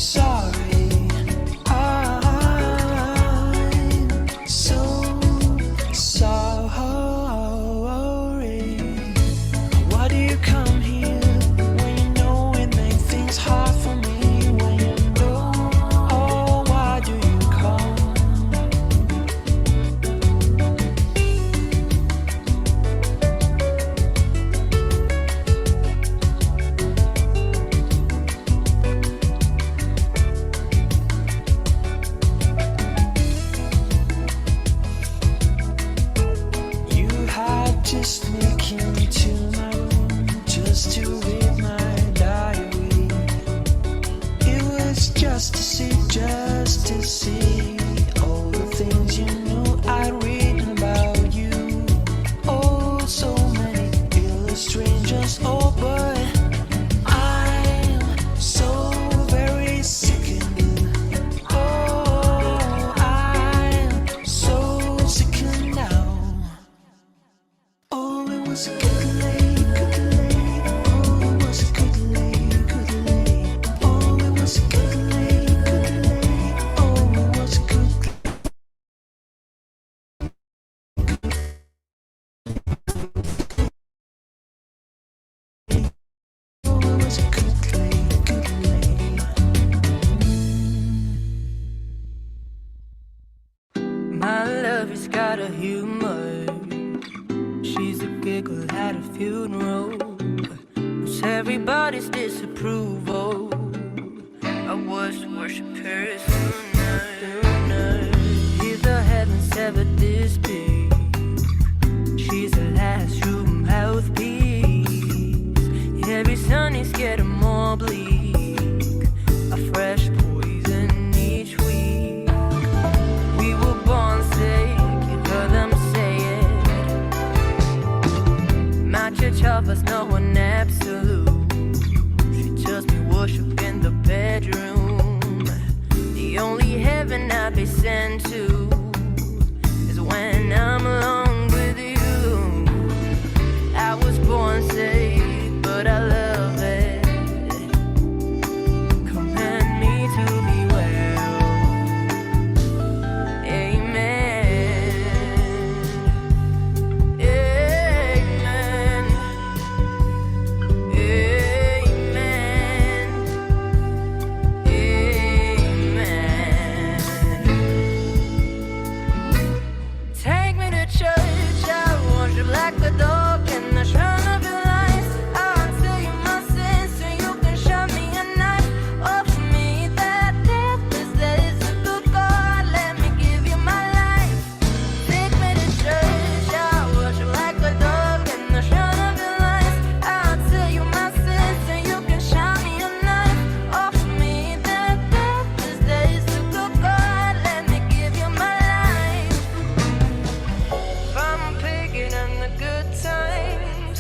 sorry. I'm so sorry. Why do you come here when you know it makes things hard for me? When you know, oh, why do you come? You had to sneak into my room just to read my diary. It was just to see all the things you knew I'd written about you. Oh, so many strangers. Oh, but I'm so very sickened. Oh, I'm so sickened now. Oh, it was a good late, good late. Oh, it was a good late, good late. Oh, it was a good late, good late. Oh, it was a good Oh, it was a good late, good late. My love has got a humor. She's a giggle at a funeral. It's everybody's disapproval. I was to worship her sooner. If the heavens ever this big, she's the last room house piece. Every sun is getting more bleak. A fresh poison each week. We were born sick, you heard them say it. My church offers no one absolute. She tells me worship in the bedroom. The only heaven I'll be sent to is when I'm alone with you. I was born sick, but I love it. Command me to be well. Amen. Amen. Amen. Amen. Take me to church, I worship like a dog in the shrine of your lies. I'll tell you my sins so you can show me a knife. Offer me that deathless that is a good God. Let me give you my life. Take me to church, I worship like a dog in the shrine of your lies. I'll tell you my sins so you can show me a knife. Offer me that deathless that is a good God. Let me give you my life. I'm picking on the good times.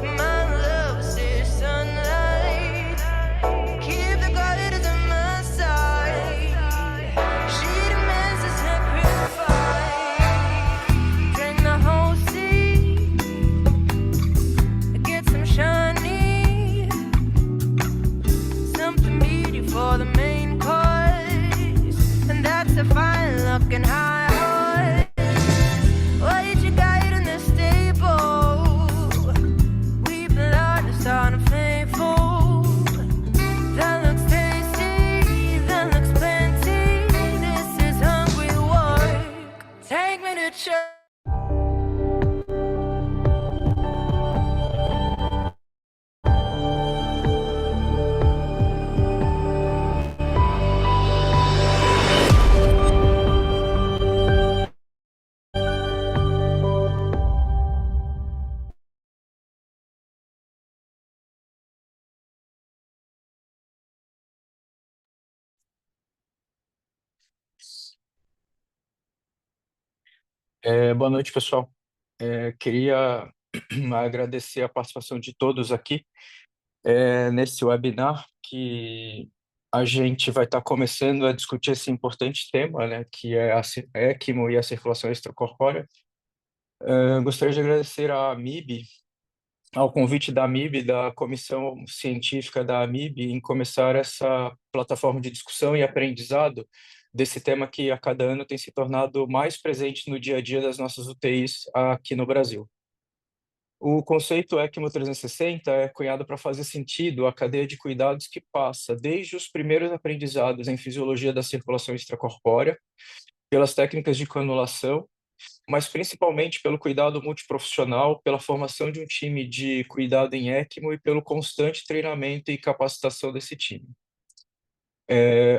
My love is sunlight. Keep the goddess on my side. She demands a sacrifice. Drink the whole sea. Get some shiny. Something meaty for the main course. And that's a fine looking high horse. Why did you guide in the stable? We blood is unfaithful. That looks tasty, that looks plenty. This is hungry work. Take me to church. Boa noite, pessoal. Queria agradecer a participação de todos aqui nesse webinar que a gente vai estar começando a discutir esse importante tema, né, que é a ECMO e a circulação extracorpórea. Gostaria de agradecer à MIB ao convite da AMIB, da Comissão Científica da AMIB, em começar essa plataforma de discussão e aprendizado desse tema que a cada ano tem se tornado mais presente no dia a dia das nossas UTIs aqui no Brasil. O conceito ECMO 360 é cunhado para fazer sentido a cadeia de cuidados que passa desde os primeiros aprendizados em fisiologia da circulação extracorpórea, pelas técnicas de canulação, mas principalmente pelo cuidado multiprofissional, pela formação de um time de cuidado em ECMO e pelo constante treinamento e capacitação desse time.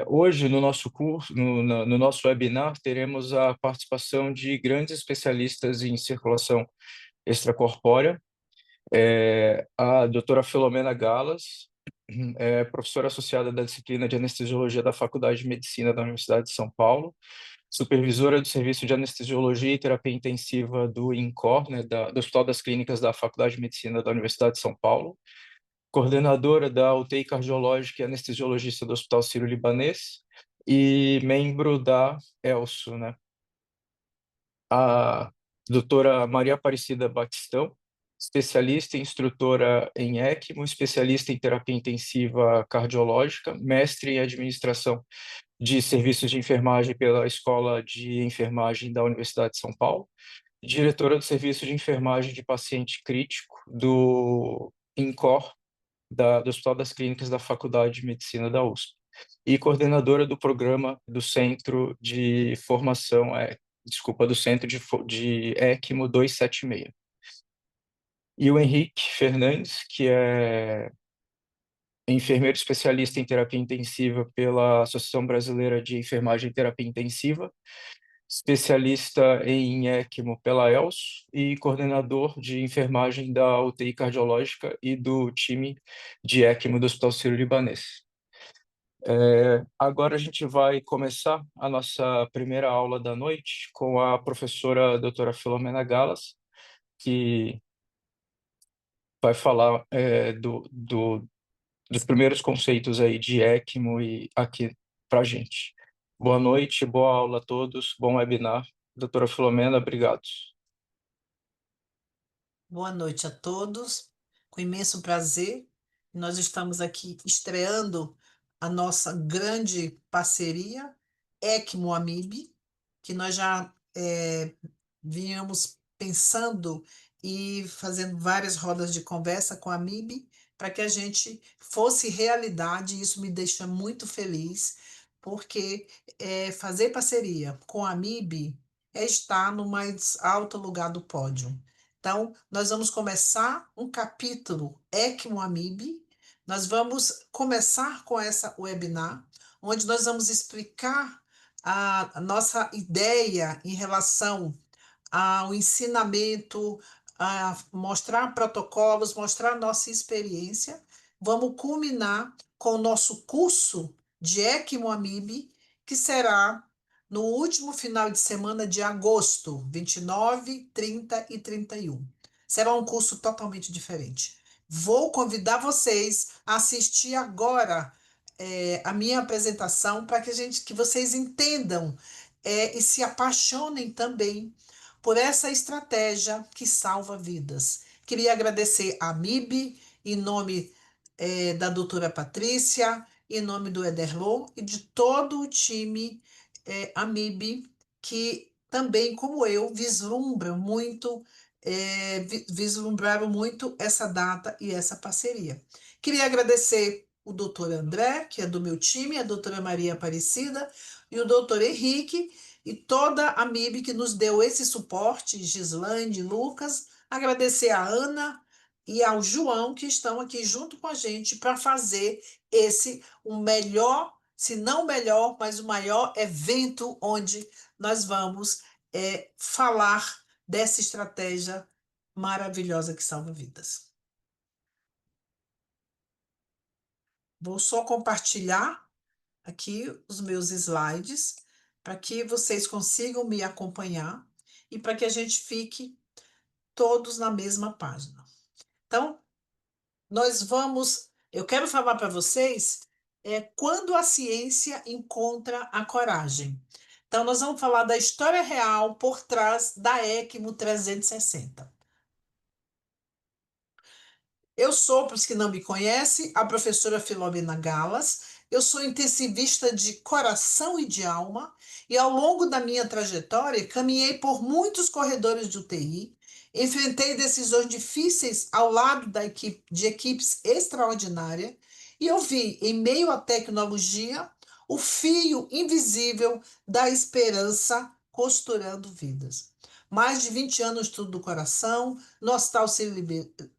Hoje, no nosso curso, no nosso webinar, teremos a participação de grandes especialistas em circulação extracorpórea, a doutora Filomena Galas, professora associada da disciplina de anestesiologia da Faculdade de Medicina da Universidade de São Paulo, supervisora do Serviço de Anestesiologia e Terapia Intensiva do INCOR, né, do Hospital das Clínicas da Faculdade de Medicina da Universidade de São Paulo, coordenadora da UTI Cardiológica e Anestesiologista do Hospital Sírio-Libanês e membro da ELSO, né? A doutora Maria Aparecida Batistão, especialista e instrutora em ECMO, especialista em terapia intensiva cardiológica, mestre em administração de serviços de enfermagem pela Escola de Enfermagem da Universidade de São Paulo, diretora do serviço de enfermagem de paciente crítico do INCOR, do Hospital das Clínicas da Faculdade de Medicina da USP, e coordenadora do programa do Centro de Formação, do Centro de ECMO 276. E o Henrique Fernandes, que é enfermeiro especialista em terapia intensiva pela Associação Brasileira de Enfermagem e Terapia Intensiva, especialista em ECMO pela ELS e coordenador de enfermagem da UTI cardiológica e do time de ECMO do Hospital Sírio-Libanês. Agora a gente vai começar a nossa primeira aula da noite com a professora doutora Filomena Galas, que vai falar dos primeiros conceitos aí de ECMO e aqui para a gente. Boa noite, boa aula a todos, bom webinar. Doutora Filomena, obrigado. Boa noite a todos. Com imenso prazer, nós estamos aqui estreando a nossa grande parceria ECMO Amib, que nós já vínhamos pensando e fazendo várias rodas de conversa com a Amib para que a gente fosse realidade. E isso me deixa muito feliz, porque fazer parceria com a Amib é estar no mais alto lugar do pódio. Então, nós vamos começar um capítulo ECMO Amib. Nós vamos começar com essa webinar, onde nós vamos explicar a nossa ideia em relação ao ensinamento, a mostrar protocolos, mostrar nossa experiência. Vamos culminar com o nosso curso de ECMO Amib, que será no último final de semana de agosto, 29, 30 e 31. Será um curso totalmente diferente. Vou convidar vocês a assistir agora a minha apresentação para que vocês entendam e se apaixonem também por essa estratégia que salva vidas. Queria agradecer a MIB, em nome da doutora Patrícia, em nome do Ederlon e de todo o time Amib, que também, como eu, vislumbraram muito essa data e essa parceria. Queria agradecer o doutor André, que é do meu time, a doutora Maria Aparecida e o doutor Henrique e toda a MIB que nos deu esse suporte, Gislaine, Lucas. Agradecer a Ana e ao João, que estão aqui junto com a gente para fazer o melhor, se não o melhor, mas o maior evento onde nós vamos falar dessa estratégia maravilhosa que salva vidas. Vou só compartilhar aqui os meus slides para que vocês consigam me acompanhar e para que a gente fique todos na mesma página. Então, eu quero falar para vocês quando a ciência encontra a coragem. Então, nós vamos falar da história real por trás da ECMO 360. Eu sou, para os que não me conhecem, a professora Filomena Galas. Eu sou intensivista de coração e de alma, e ao longo da minha trajetória, caminhei por muitos corredores de UTI, enfrentei decisões difíceis ao lado de equipes extraordinárias, e eu vi, em meio à tecnologia, o fio invisível da esperança costurando vidas. Mais de 20 anos de estudo do coração, no Hospital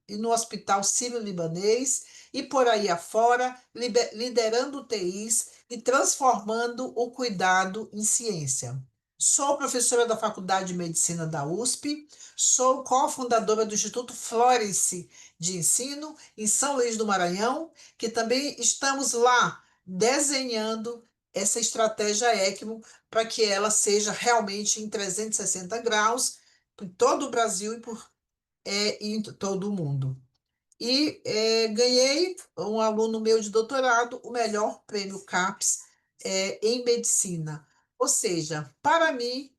e no Hospital Sírio-Libanês e por aí afora, liderando UTIs e transformando o cuidado em ciência. Sou professora da Faculdade de Medicina da USP, sou cofundadora do Instituto Florence de Ensino, em São Luís do Maranhão, que também estamos lá desenhando essa estratégia ECMO para que ela seja realmente em 360 graus em todo o Brasil e em todo o mundo. E ganhei, um aluno meu de doutorado, o melhor prêmio CAPES em medicina. Ou seja, para mim,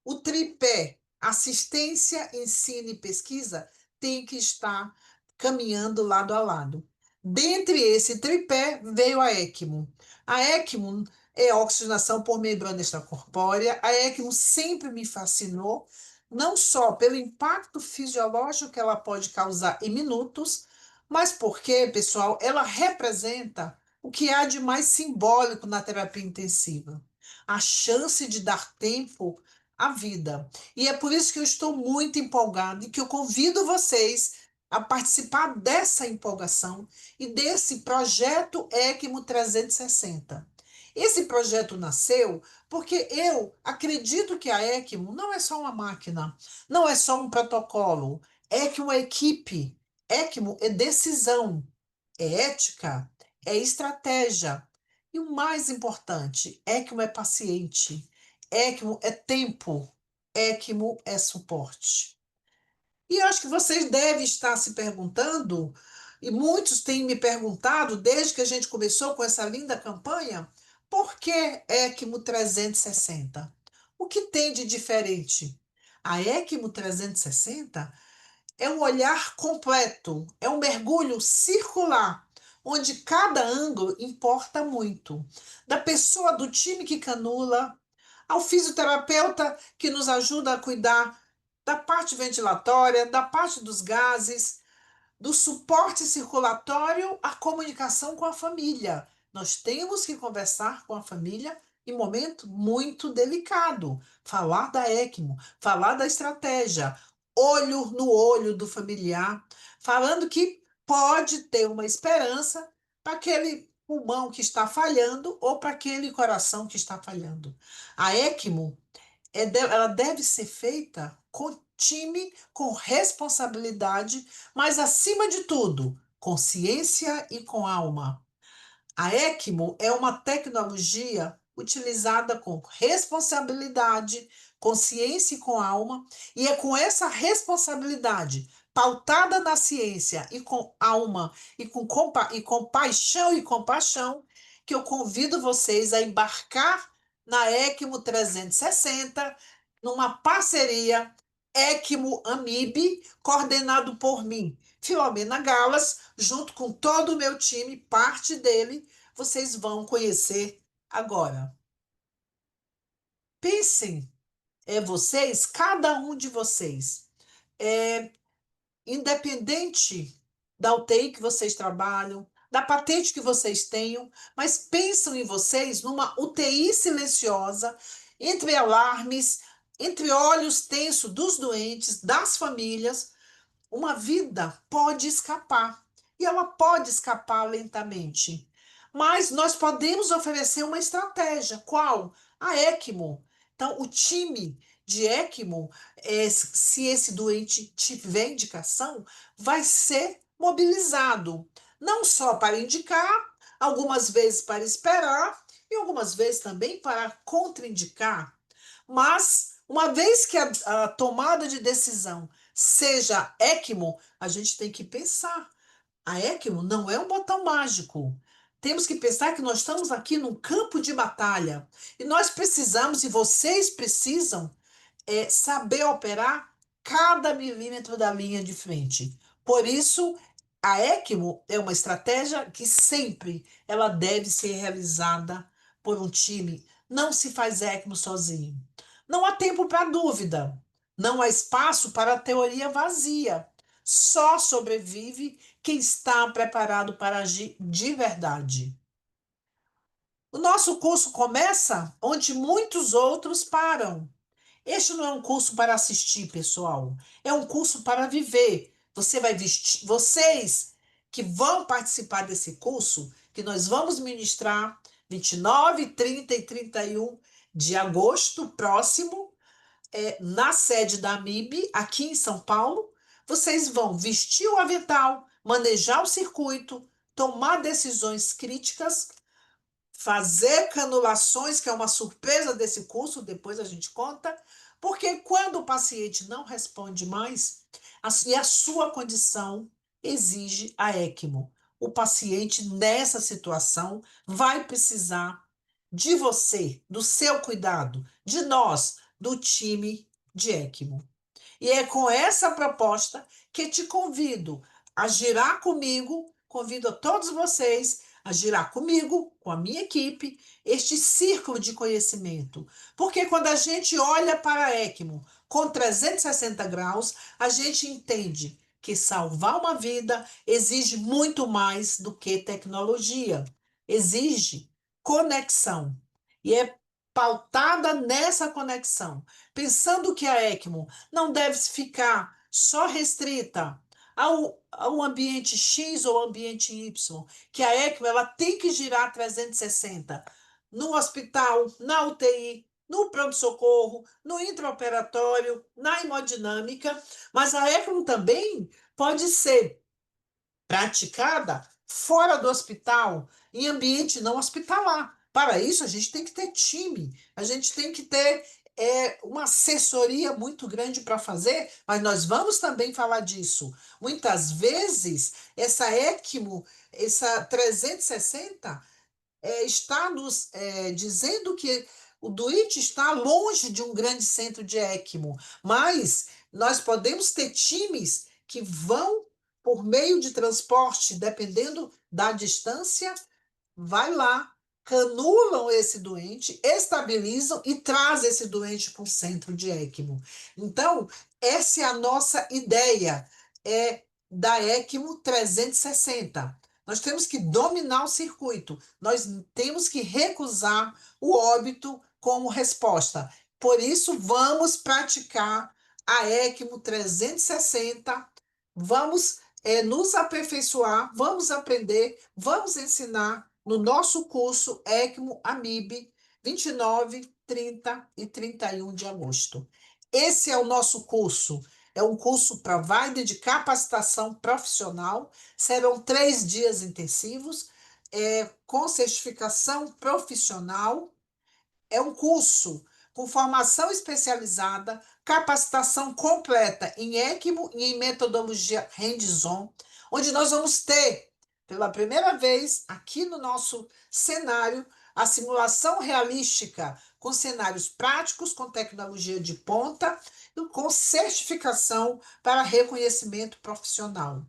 o tripé assistência, ensino e pesquisa tem que estar caminhando lado a lado. Dentre esse tripé veio a ECMO. A ECMO é oxigenação por membrana extracorpórea. A ECMO sempre me fascinou, não só pelo impacto fisiológico que ela pode causar em minutos, mas porque, pessoal, ela representa o que há de mais simbólico na terapia intensiva. A chance de dar tempo à vida. E é por isso que eu estou muito empolgada e que eu convido vocês a participar dessa empolgação e desse projeto ECMO 360. Esse projeto nasceu porque eu acredito que a ECMO não é só uma máquina, não é só um protocolo, ECMO é equipe, ECMO é decisão, é ética, é estratégia. E o mais importante, ECMO é paciente, ECMO é tempo, ECMO é suporte. E eu acho que vocês devem estar se perguntando, e muitos têm me perguntado desde que a gente começou com essa linda campanha, por que ECMO 360? O que tem de diferente? A ECMO 360 é um olhar completo, é um mergulho circular, onde cada ângulo importa muito. Da pessoa do time que canula, ao fisioterapeuta que nos ajuda a cuidar da parte ventilatória, da parte dos gases, do suporte circulatório à comunicação com a família. Nós temos que conversar com a família em momento muito delicado, falar da ECMO, falar da estratégia, olho no olho do familiar, falando que pode ter uma esperança para aquele pulmão que está falhando ou para aquele coração que está falhando. A ECMO ela deve ser feita com time, com responsabilidade, mas acima de tudo, com ciência e com alma. A ECMO é uma tecnologia utilizada com responsabilidade, com ciência e com alma, e é com essa responsabilidade, pautada na ciência e com alma, e com paixão e compaixão, que eu convido vocês a embarcar na ECMO 360, numa parceria ECMO-AMIB, coordenado por mim, Filomena Galas, junto com todo o meu time, parte dele, vocês vão conhecer agora. Pensem, vocês, cada um de vocês, independente da UTI que vocês trabalham, da patente que vocês tenham, mas pensam em vocês numa UTI silenciosa, entre alarmes, entre olhos tensos dos doentes, das famílias, uma vida pode escapar e ela pode escapar lentamente. Mas nós podemos oferecer uma estratégia. Qual? A ECMO. Então, o time de ECMO, se esse doente tiver indicação, vai ser mobilizado. Não só para indicar, algumas vezes para esperar e algumas vezes também para contraindicar. Mas, uma vez que a tomada de decisão seja ECMO, a gente tem que pensar. A ECMO não é um botão mágico. Temos que pensar que nós estamos aqui num campo de batalha. E nós precisamos, e vocês precisam, saber operar cada milímetro da linha de frente. Por isso, A ECMO é uma estratégia que sempre ela deve ser realizada por um time. Não se faz ECMO sozinho. Não há tempo para dúvida. Não há espaço para teoria vazia. Só sobrevive quem está preparado para agir de verdade. O nosso curso começa onde muitos outros param. Este não é um curso para assistir, pessoal. É um curso para viver. Você vai vestir, vocês que vão participar desse curso, que nós vamos ministrar 29, 30 e 31 de agosto próximo, na sede da AMIB, aqui em São Paulo. Vocês vão vestir o avental, manejar o circuito, tomar decisões críticas, fazer canulações, que é uma surpresa desse curso, depois a gente conta, porque quando o paciente não responde mais, e a sua condição exige a ECMO, o paciente nessa situação vai precisar de você, do seu cuidado, de nós, do time de ECMO. E é com essa proposta que te convido a girar comigo, convido a todos vocês a girar comigo, com a minha equipe, este círculo de conhecimento. Porque quando a gente olha para a ECMO com 360 graus, a gente entende que salvar uma vida exige muito mais do que tecnologia. Exige conexão. E é pautada nessa conexão. Pensando que a ECMO não deve ficar só restrita ao ambiente X ou ambiente Y, que a ECMO ela tem que girar 360 no hospital, na UTI, no pronto-socorro, no intraoperatório, na hemodinâmica, mas a ECMO também pode ser praticada fora do hospital, em ambiente não hospitalar. Para isso, a gente tem que ter time, a gente tem que ter uma assessoria muito grande para fazer, mas nós vamos também falar disso. Muitas vezes, essa ECMO, essa 360, está nos dizendo que o DUIT está longe de um grande centro de ECMO, mas nós podemos ter times que vão, por meio de transporte, dependendo da distância, vai lá, canulam esse doente, estabilizam e traz esse doente para o centro de ECMO. Então, essa é a nossa ideia, da ECMO 360. Nós temos que dominar o circuito, nós temos que recusar o óbito como resposta. Por isso, vamos praticar a ECMO 360, vamos nos aperfeiçoar, vamos aprender, vamos ensinar no nosso curso ECMO AMIB 29, 30 e 31 de agosto. Esse é o nosso curso. É um curso para VAID de capacitação profissional. Serão 3 dias intensivos, com certificação profissional. É um curso com formação especializada, capacitação completa em ECMO e em metodologia hands-on, onde nós vamos ter, pela primeira vez, aqui no nosso cenário, a simulação realística com cenários práticos, com tecnologia de ponta e com certificação para reconhecimento profissional.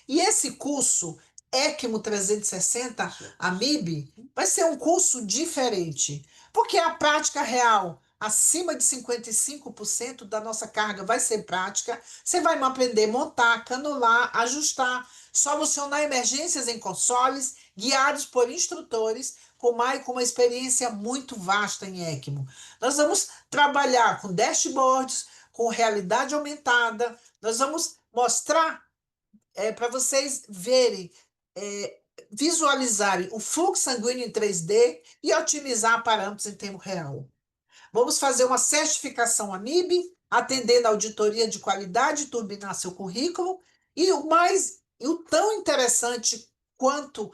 E esse curso, ECMO 360 AMIB, vai ser um curso diferente, porque a prática real, acima de 55% da nossa carga vai ser prática. Você vai aprender a montar, canular, ajustar, solucionar emergências em consoles, guiados por instrutores com uma experiência muito vasta em ECMO. Nós vamos trabalhar com dashboards, com realidade aumentada, nós vamos mostrar para vocês verem, visualizarem o fluxo sanguíneo em 3D e otimizar parâmetros em tempo real. Vamos fazer uma certificação AMIB, atendendo a auditoria de qualidade, turbinar seu currículo. E o tão interessante quanto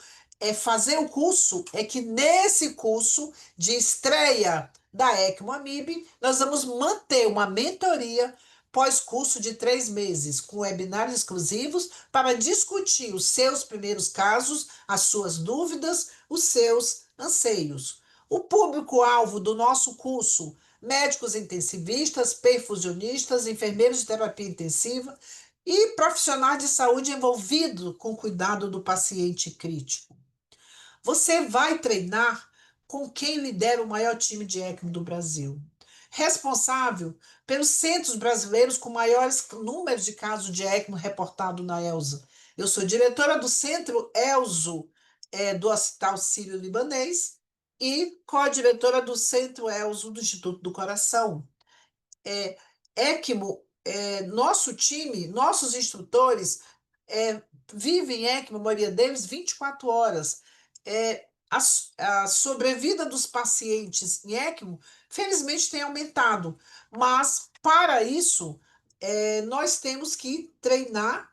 fazer o curso é que nesse curso de estreia da ECMO AMIB, nós vamos manter uma mentoria pós-curso de 3 meses, com webinários exclusivos para discutir os seus primeiros casos, as suas dúvidas, os seus anseios. O público-alvo do nosso curso: médicos intensivistas, perfusionistas, enfermeiros de terapia intensiva e profissionais de saúde envolvidos com o cuidado do paciente crítico. Você vai treinar com quem lidera o maior time de ECMO do Brasil, responsável pelos centros brasileiros com maiores números de casos de ECMO reportado na ELSA. Eu sou diretora do Centro ELSO, do Hospital Sírio-Libanês, e co-diretora do Centro ELSO do Instituto do Coração. ECMO, nosso time, nossos instrutores vivem em ECMO, a maioria deles, 24 horas. A sobrevida dos pacientes em ECMO, felizmente, tem aumentado, mas para isso, nós temos que treinar,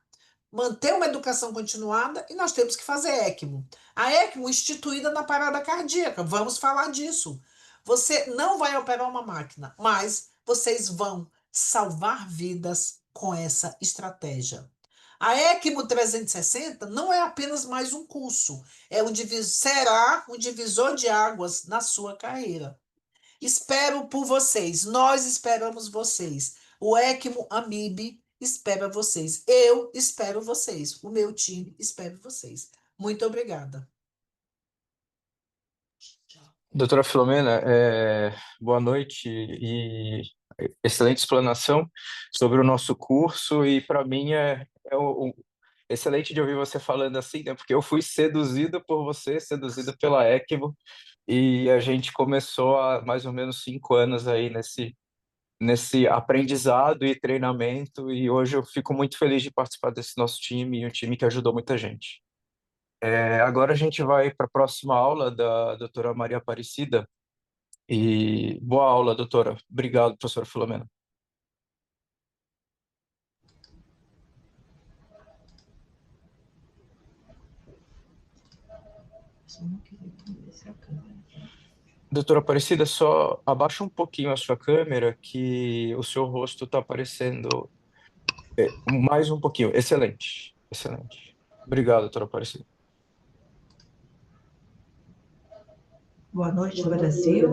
manter uma educação continuada e nós temos que fazer ECMO. A ECMO instituída na parada cardíaca, vamos falar disso. Você não vai operar uma máquina, mas vocês vão salvar vidas com essa estratégia. A ECMO 360 não é apenas mais um curso, será um divisor de águas na sua carreira. Espero por vocês, nós esperamos vocês. O ECMO Amib espera vocês. Eu espero vocês. O meu time espera vocês. Muito obrigada. Doutora Filomena, boa noite e excelente explanação sobre o nosso curso. E para mim excelente de ouvir você falando assim, né? Porque eu fui seduzido por você, seduzido pela ECMO, e a gente começou há mais ou menos 5 anos aí nesse aprendizado e treinamento, e hoje eu fico muito feliz de participar desse nosso time, e um time que ajudou muita gente. Agora a gente vai para a próxima aula da doutora Maria Aparecida, e boa aula, doutora. Obrigado, professora Filomena. Doutora Aparecida, só abaixa um pouquinho a sua câmera, que o seu rosto está aparecendo mais um pouquinho. Excelente, excelente. Obrigado, doutora Aparecida. Boa noite, Brasil.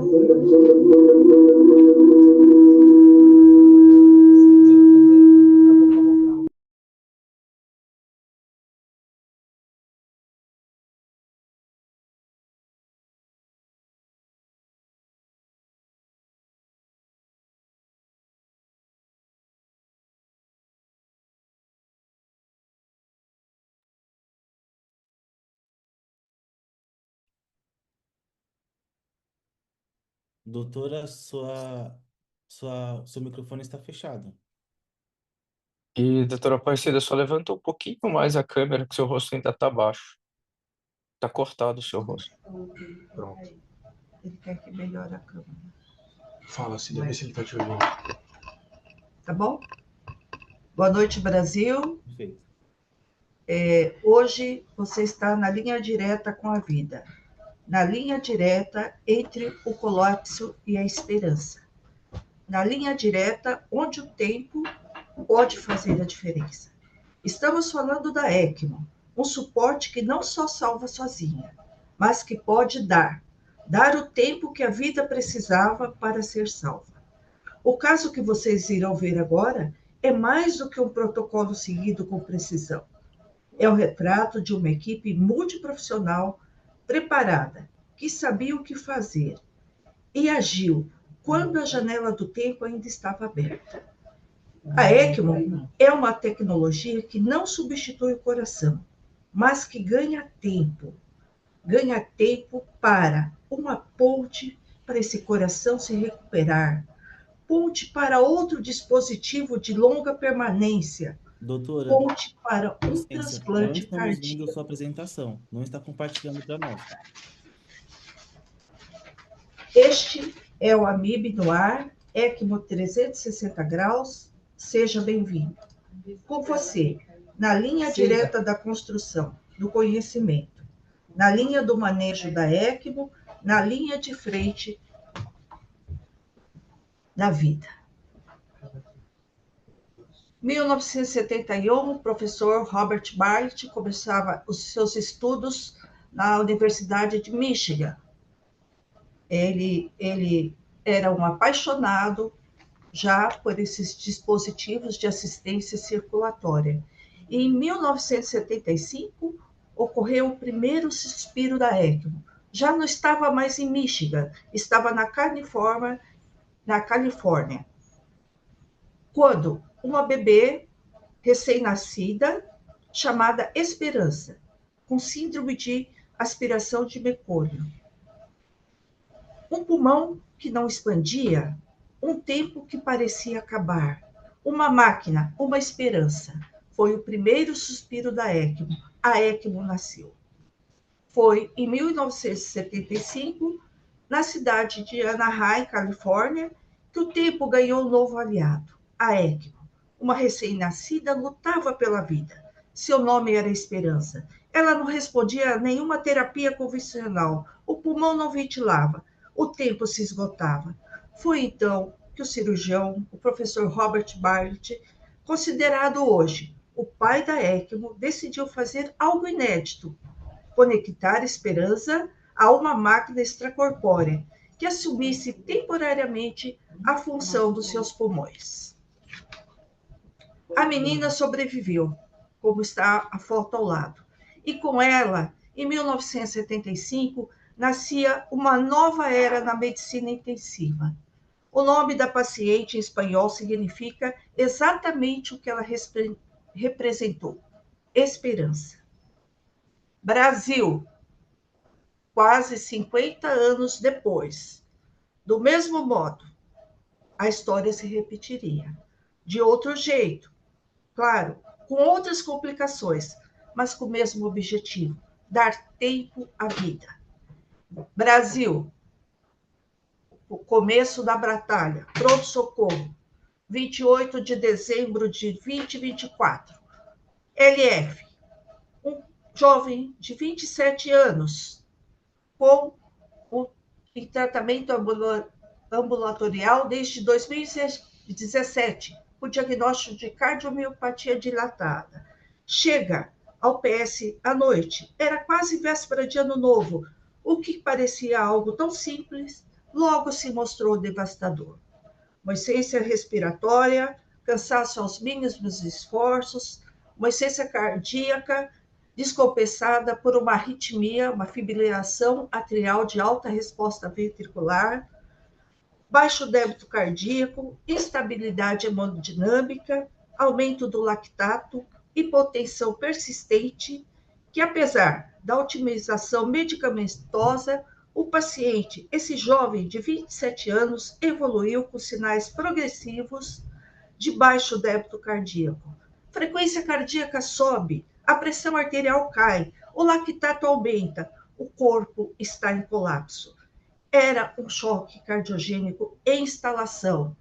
Doutora, seu microfone está fechado. E, doutora Aparecida, só levanta um pouquinho mais a câmera, que seu rosto ainda está baixo. Está cortado o seu rosto. Pronto. Ele quer que melhore a câmera. Fala, Cida, vê se ele está te ouvindo. Tá bom? Boa noite, Brasil. Perfeito. Hoje você está na linha direta com a vida. Na linha direta entre o colapso e a esperança. Na linha direta onde o tempo pode fazer a diferença. Estamos falando da ECMO, um suporte que não só salva sozinha, mas que pode dar o tempo que a vida precisava para ser salva. O caso que vocês irão ver agora é mais do que um protocolo seguido com precisão. É o retrato de uma equipe multiprofissional preparada, que sabia o que fazer e agiu quando a janela do tempo ainda estava aberta. A ECMO é uma tecnologia que não substitui o coração, mas que ganha tempo para uma ponte para esse coração se recuperar, ponte para outro dispositivo de longa permanência, Doutora, ponte para um licença, não transplante estamos vendo cardíaco. sua apresentação, não está compartilhando para nós. Este é o Amib no ar, ECMO 360 graus, seja bem-vindo. Com você, na linha direta da construção, do conhecimento, na linha do manejo da ECMO, na linha de frente da vida. 1971, o professor Robert Bartlett começava os seus estudos na Universidade de Michigan. Ele era um apaixonado já por esses dispositivos de assistência circulatória. E em 1975, ocorreu o primeiro suspiro da ECMO. Já não estava mais em Michigan, estava na Califórnia, quando uma bebê recém-nascida, chamada Esperança, com síndrome de aspiração de mecônio. Um pulmão que não expandia, um tempo que parecia acabar, uma máquina, uma esperança. Foi o primeiro suspiro da ECMO. A ECMO nasceu. Foi em 1975, na cidade de Anaheim, Califórnia, que o tempo ganhou um novo aliado, a ECMO. Uma recém-nascida lutava pela vida. Seu nome era Esperança. Ela não respondia a nenhuma terapia convencional. O pulmão não ventilava. O tempo se esgotava. Foi então que o cirurgião, o professor Robert Bartlett, considerado hoje o pai da ECMO, decidiu fazer algo inédito: conectar Esperança a uma máquina extracorpórea que assumisse temporariamente a função dos seus pulmões. A menina sobreviveu, como está a foto ao lado, e com ela, em 1975, nascia uma nova era na medicina intensiva. O nome da paciente em espanhol significa exatamente o que ela representou: esperança. Brasil, quase 50 anos depois. Do mesmo modo, a história se repetiria. De outro jeito, claro, com outras complicações, mas com o mesmo objetivo: dar tempo à vida. Brasil, o começo da batalha, pronto-socorro, 28 de dezembro de 2024. LF, um jovem de 27 anos, em tratamento ambulatorial desde 2017, com diagnóstico de cardiomiopatia dilatada. Chega ao PS à noite. Era quase véspera de Ano Novo. O que parecia algo tão simples, logo se mostrou devastador. Uma essência respiratória, cansaço aos mínimos esforços, uma essência cardíaca descompensada por uma arritmia, uma fibrilação atrial de alta resposta ventricular, baixo débito cardíaco, instabilidade hemodinâmica, aumento do lactato, hipotensão persistente, que apesar da otimização medicamentosa, o paciente, esse jovem de 27 anos, evoluiu com sinais progressivos de baixo débito cardíaco. Frequência cardíaca sobe, a pressão arterial cai, o lactato aumenta, o corpo está em colapso. Era um choque cardiogênico em instalação,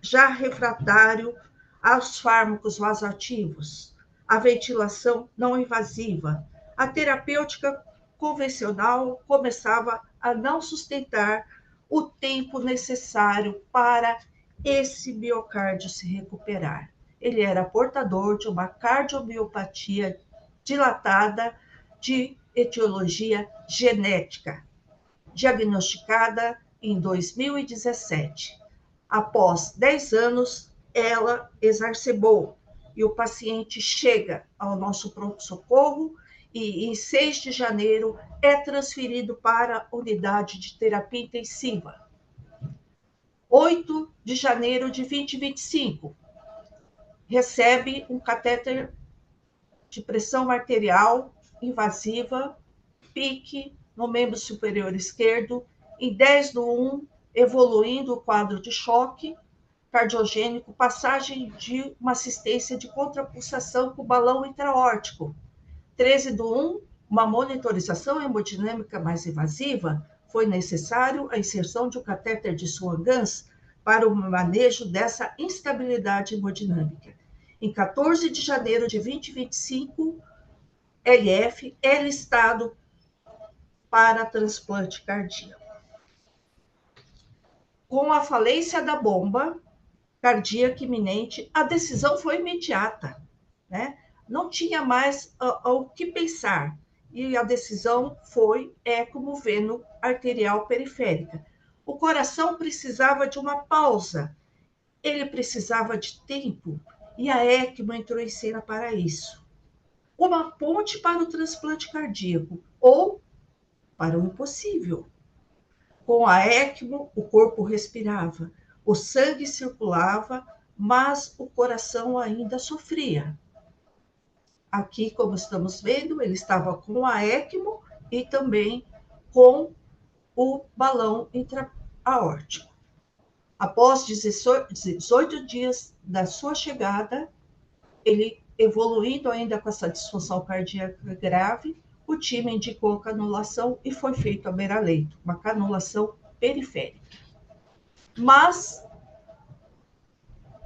já refratário aos fármacos vasoativos, a ventilação não invasiva, a terapêutica convencional começava a não sustentar o tempo necessário para esse miocárdio se recuperar. Ele era portador de uma cardiomiopatia dilatada de etiologia genética, diagnosticada em 2017. Após 10 anos, ela exacerbou e o paciente chega ao nosso pronto-socorro e, em 6 de janeiro, é transferido para a unidade de terapia intensiva. 8 de janeiro de 2025, recebe um catéter de pressão arterial invasiva, pique no membro superior esquerdo, em 10/1, evoluindo o quadro de choque cardiogênico, passagem de uma assistência de contrapulsação com balão intraórtico. 13/1, uma monitorização hemodinâmica mais invasiva, foi necessário a inserção de um catéter de Swan-Ganz para o manejo dessa instabilidade hemodinâmica. Em 14 de janeiro de 2025, LF é listado para transplante cardíaco. Com a falência da bomba cardíaca iminente, a decisão foi imediata, né? Não tinha mais o que pensar. E a decisão foi ECMO veno arterial periférica. O coração precisava de uma pausa ele precisava de tempo e a ECMO entrou em cena para isso. Uma ponte para o transplante cardíaco ou para o impossível. Com a ECMO, o corpo respirava, o sangue circulava, mas o coração ainda sofria. Aqui, como estamos vendo, ele estava com a ECMO e também com o balão intra-aórtico. Após 18 dias da sua chegada, ele evoluindo ainda com essa disfunção cardíaca grave, o time indicou canulação e foi feito a beira-leito, uma canulação periférica. Mas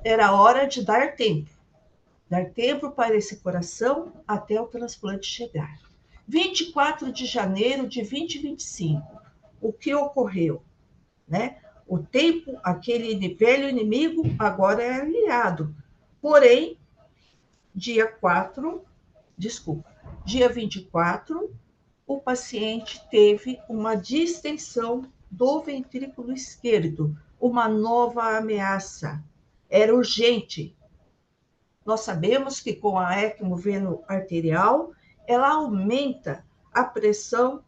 era hora de dar tempo para esse coração até o transplante chegar. 24 de janeiro de 2025, o que ocorreu? Né? O tempo, aquele velho inimigo, agora é aliado. Porém, dia 24, o paciente teve uma distensão do ventrículo esquerdo, uma nova ameaça. Era urgente. Nós sabemos que com a ECMO veno-arterial, ela aumenta a pressão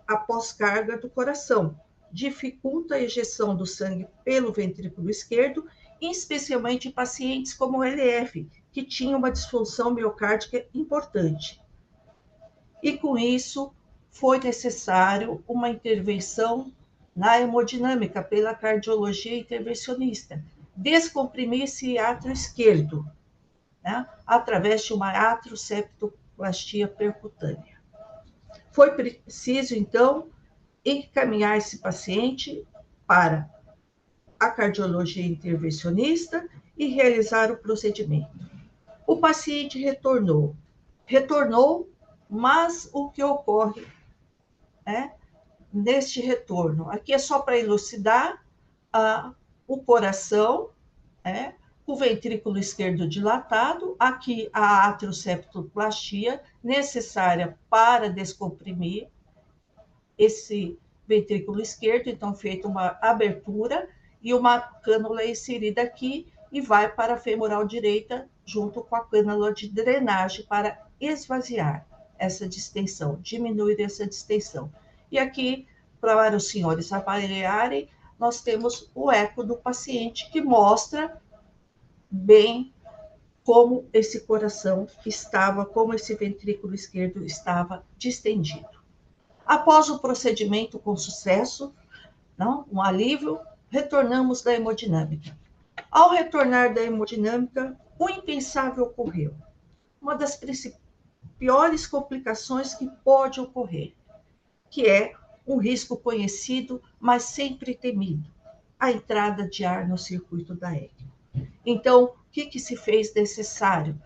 após carga do coração, dificulta a ejeção do sangue pelo ventrículo esquerdo, especialmente em pacientes como o LF, que tinha uma disfunção miocárdica importante. E com isso, foi necessário uma intervenção na hemodinâmica pela cardiologia intervencionista, descomprimir esse átrio esquerdo, né, através de uma atroseptoplastia percutânea. Foi preciso, então, encaminhar esse paciente para a cardiologia intervencionista e realizar o procedimento. O paciente retornou, mas o que ocorre neste retorno? Aqui é só para elucidar o coração, o ventrículo esquerdo dilatado, aqui a atroseptoplastia necessária para descomprimir esse ventrículo esquerdo, então feita uma abertura e uma cânula inserida aqui e vai para a femoral direita junto com a cânula de drenagem para esvaziar essa distensão, diminuir essa distensão. E aqui, para os senhores avaliarem, nós temos o eco do paciente que mostra bem como esse coração estava, como esse ventrículo esquerdo estava distendido. Após o procedimento com sucesso, um alívio, retornamos da hemodinâmica. Ao retornar da hemodinâmica, o impensável ocorreu. Uma das piores complicações que pode ocorrer, que é um risco conhecido, mas sempre temido, a entrada de ar no circuito da ECMO. Então, o que se fez necessário?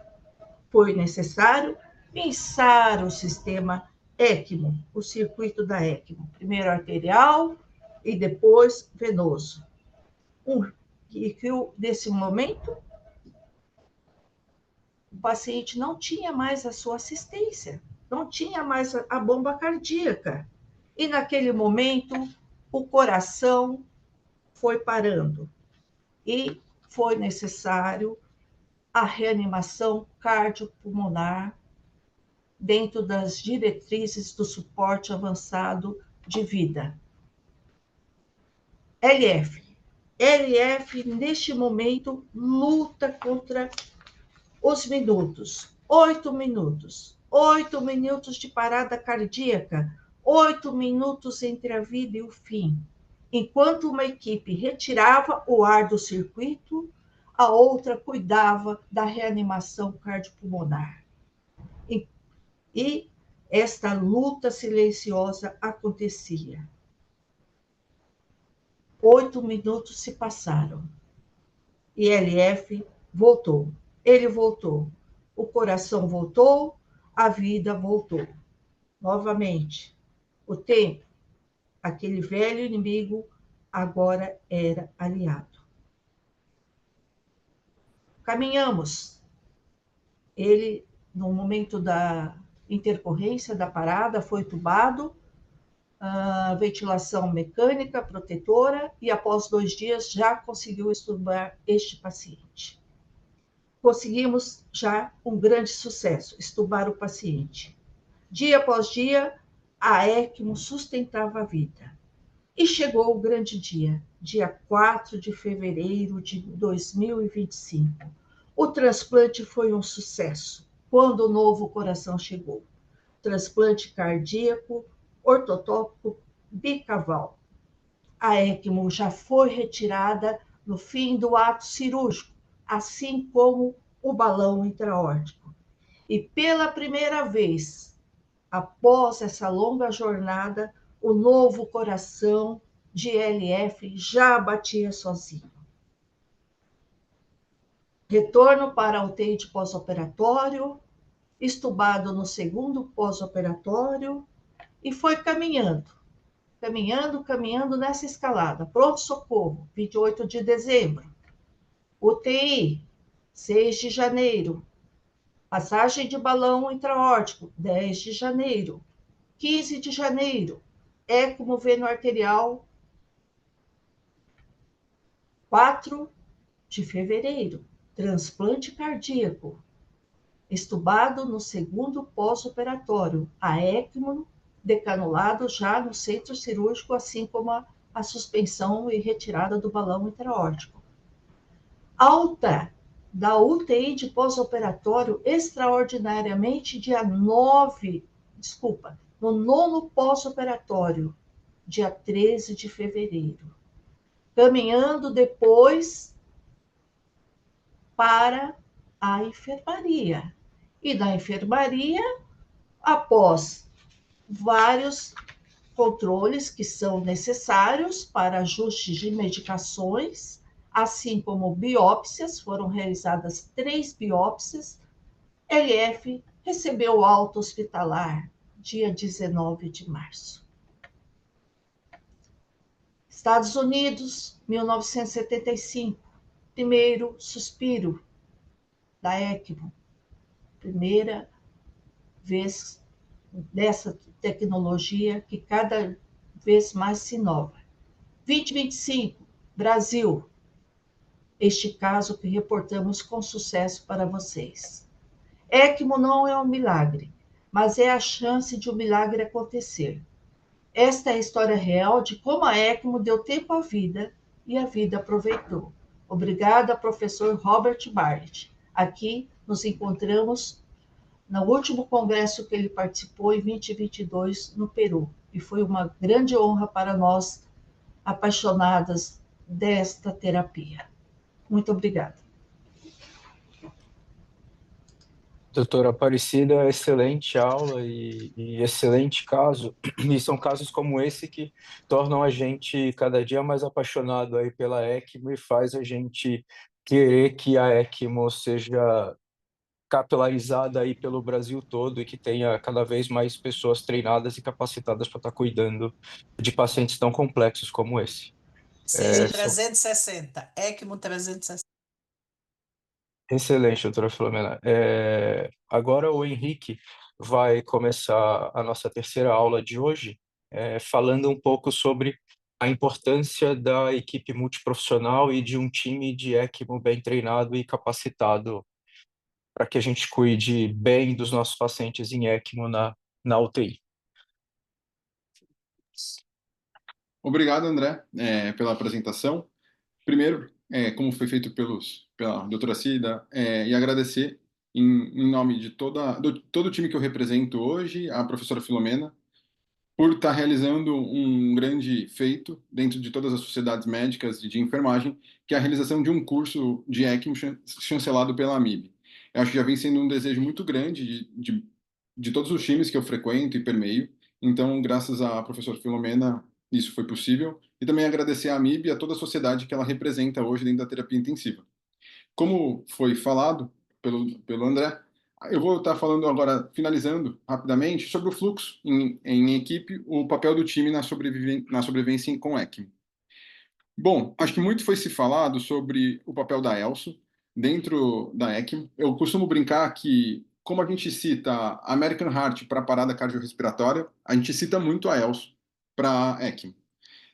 Foi necessário pensar o sistema ECMO, o circuito da ECMO, primeiro arterial e depois venoso. Nesse momento, o paciente não tinha mais a sua assistência, não tinha mais a bomba cardíaca. E naquele momento, o coração foi parando e foi necessário a reanimação cardiopulmonar dentro das diretrizes do suporte avançado de vida. LF, neste momento, luta contra os minutos. 8 minutos. 8 minutos de parada cardíaca. 8 minutos entre a vida e o fim. Enquanto uma equipe retirava o ar do circuito, a outra cuidava da reanimação cardiopulmonar. E esta luta silenciosa acontecia. 8 minutos se passaram. E LF voltou. Ele voltou. O coração voltou, a vida voltou. Novamente, o tempo, aquele velho inimigo, agora era aliado. Caminhamos. Ele, no momento da intercorrência da parada, foi tubado, ventilação mecânica protetora e após 2 dias já conseguiu extubar este paciente. Conseguimos já um grande sucesso, extubar o paciente. Dia após dia, a ECMO sustentava a vida. E chegou o grande dia, dia 4 de fevereiro de 2025. O transplante foi um sucesso. Quando o novo coração chegou. Transplante cardíaco, ortotópico, bicaval. A ECMO já foi retirada no fim do ato cirúrgico, assim como o balão intraórtico. E pela primeira vez, após essa longa jornada, o novo coração de LF já batia sozinho. Retorno para a UTI de pós-operatório, estubado no segundo pós-operatório, e foi caminhando nessa escalada. Pronto-socorro, 28 de dezembro. UTI, 6 de janeiro. Passagem de balão intraórtico, 10 de janeiro. 15 de janeiro. ECMO veno-arterial, 4 de fevereiro. Transplante cardíaco. Estubado no segundo pós-operatório. A ECMO decanulado já no centro cirúrgico, assim como a suspensão e retirada do balão intraórtico. Alta da UTI de pós-operatório extraordinariamente no nono pós-operatório, dia 13 de fevereiro. Caminhando depois para a enfermaria. E da enfermaria, após vários controles que são necessários para ajustes de medicações, assim como biópsias, foram realizadas 3 biópsias. LF recebeu alta hospitalar dia 19 de março. Estados Unidos, 1975, primeiro suspiro da ECMO, primeira vez dessa tecnologia que cada vez mais se inova. 2025, Brasil, este caso que reportamos com sucesso para vocês. ECMO não é um milagre, mas é a chance de um milagre acontecer. Esta é a história real de como a ECMO deu tempo à vida e a vida aproveitou. Obrigada, professor Robert Bartlett. Aqui nos encontramos no último congresso que ele participou em 2022 no Peru. E foi uma grande honra para nós, apaixonadas desta terapia. Muito obrigada. Doutora Aparecida, excelente aula e excelente caso. E são casos como esse que tornam a gente cada dia mais apaixonado aí pela ECMO e faz a gente querer que a ECMO seja capilarizada aí pelo Brasil todo e que tenha cada vez mais pessoas treinadas e capacitadas para estar cuidando de pacientes tão complexos como esse. Seja São 360, ECMO 360. excelente, doutora Filomena. Agora o Henrique vai começar a nossa terceira aula de hoje, falando um pouco sobre a importância da equipe multiprofissional e de um time de ECMO bem treinado e capacitado para que a gente cuide bem dos nossos pacientes em ECMO na UTI. Obrigado, André, pela apresentação. Primeiro, como foi feito pela doutora Cida, e agradecer em nome de todo o time que eu represento hoje, a professora Filomena, por estar realizando um grande feito dentro de todas as sociedades médicas e de enfermagem, que é a realização de um curso de ECMO chancelado pela AMIB. Eu acho que já vem sendo um desejo muito grande de todos os times que eu frequento e permeio. Então, graças à professora Filomena, isso foi possível. E também agradecer à AMIB e a toda a sociedade que ela representa hoje dentro da terapia intensiva. Como foi falado pelo André, eu vou estar falando agora, finalizando rapidamente, sobre o fluxo em equipe, o papel do time na sobrevivência com ECMO. Bom, acho que muito foi se falado sobre o papel da ELSO dentro da ECMO. Eu costumo brincar que, como a gente cita a American Heart para a parada cardiorrespiratória, a gente cita muito a ELSO. para a ECMO.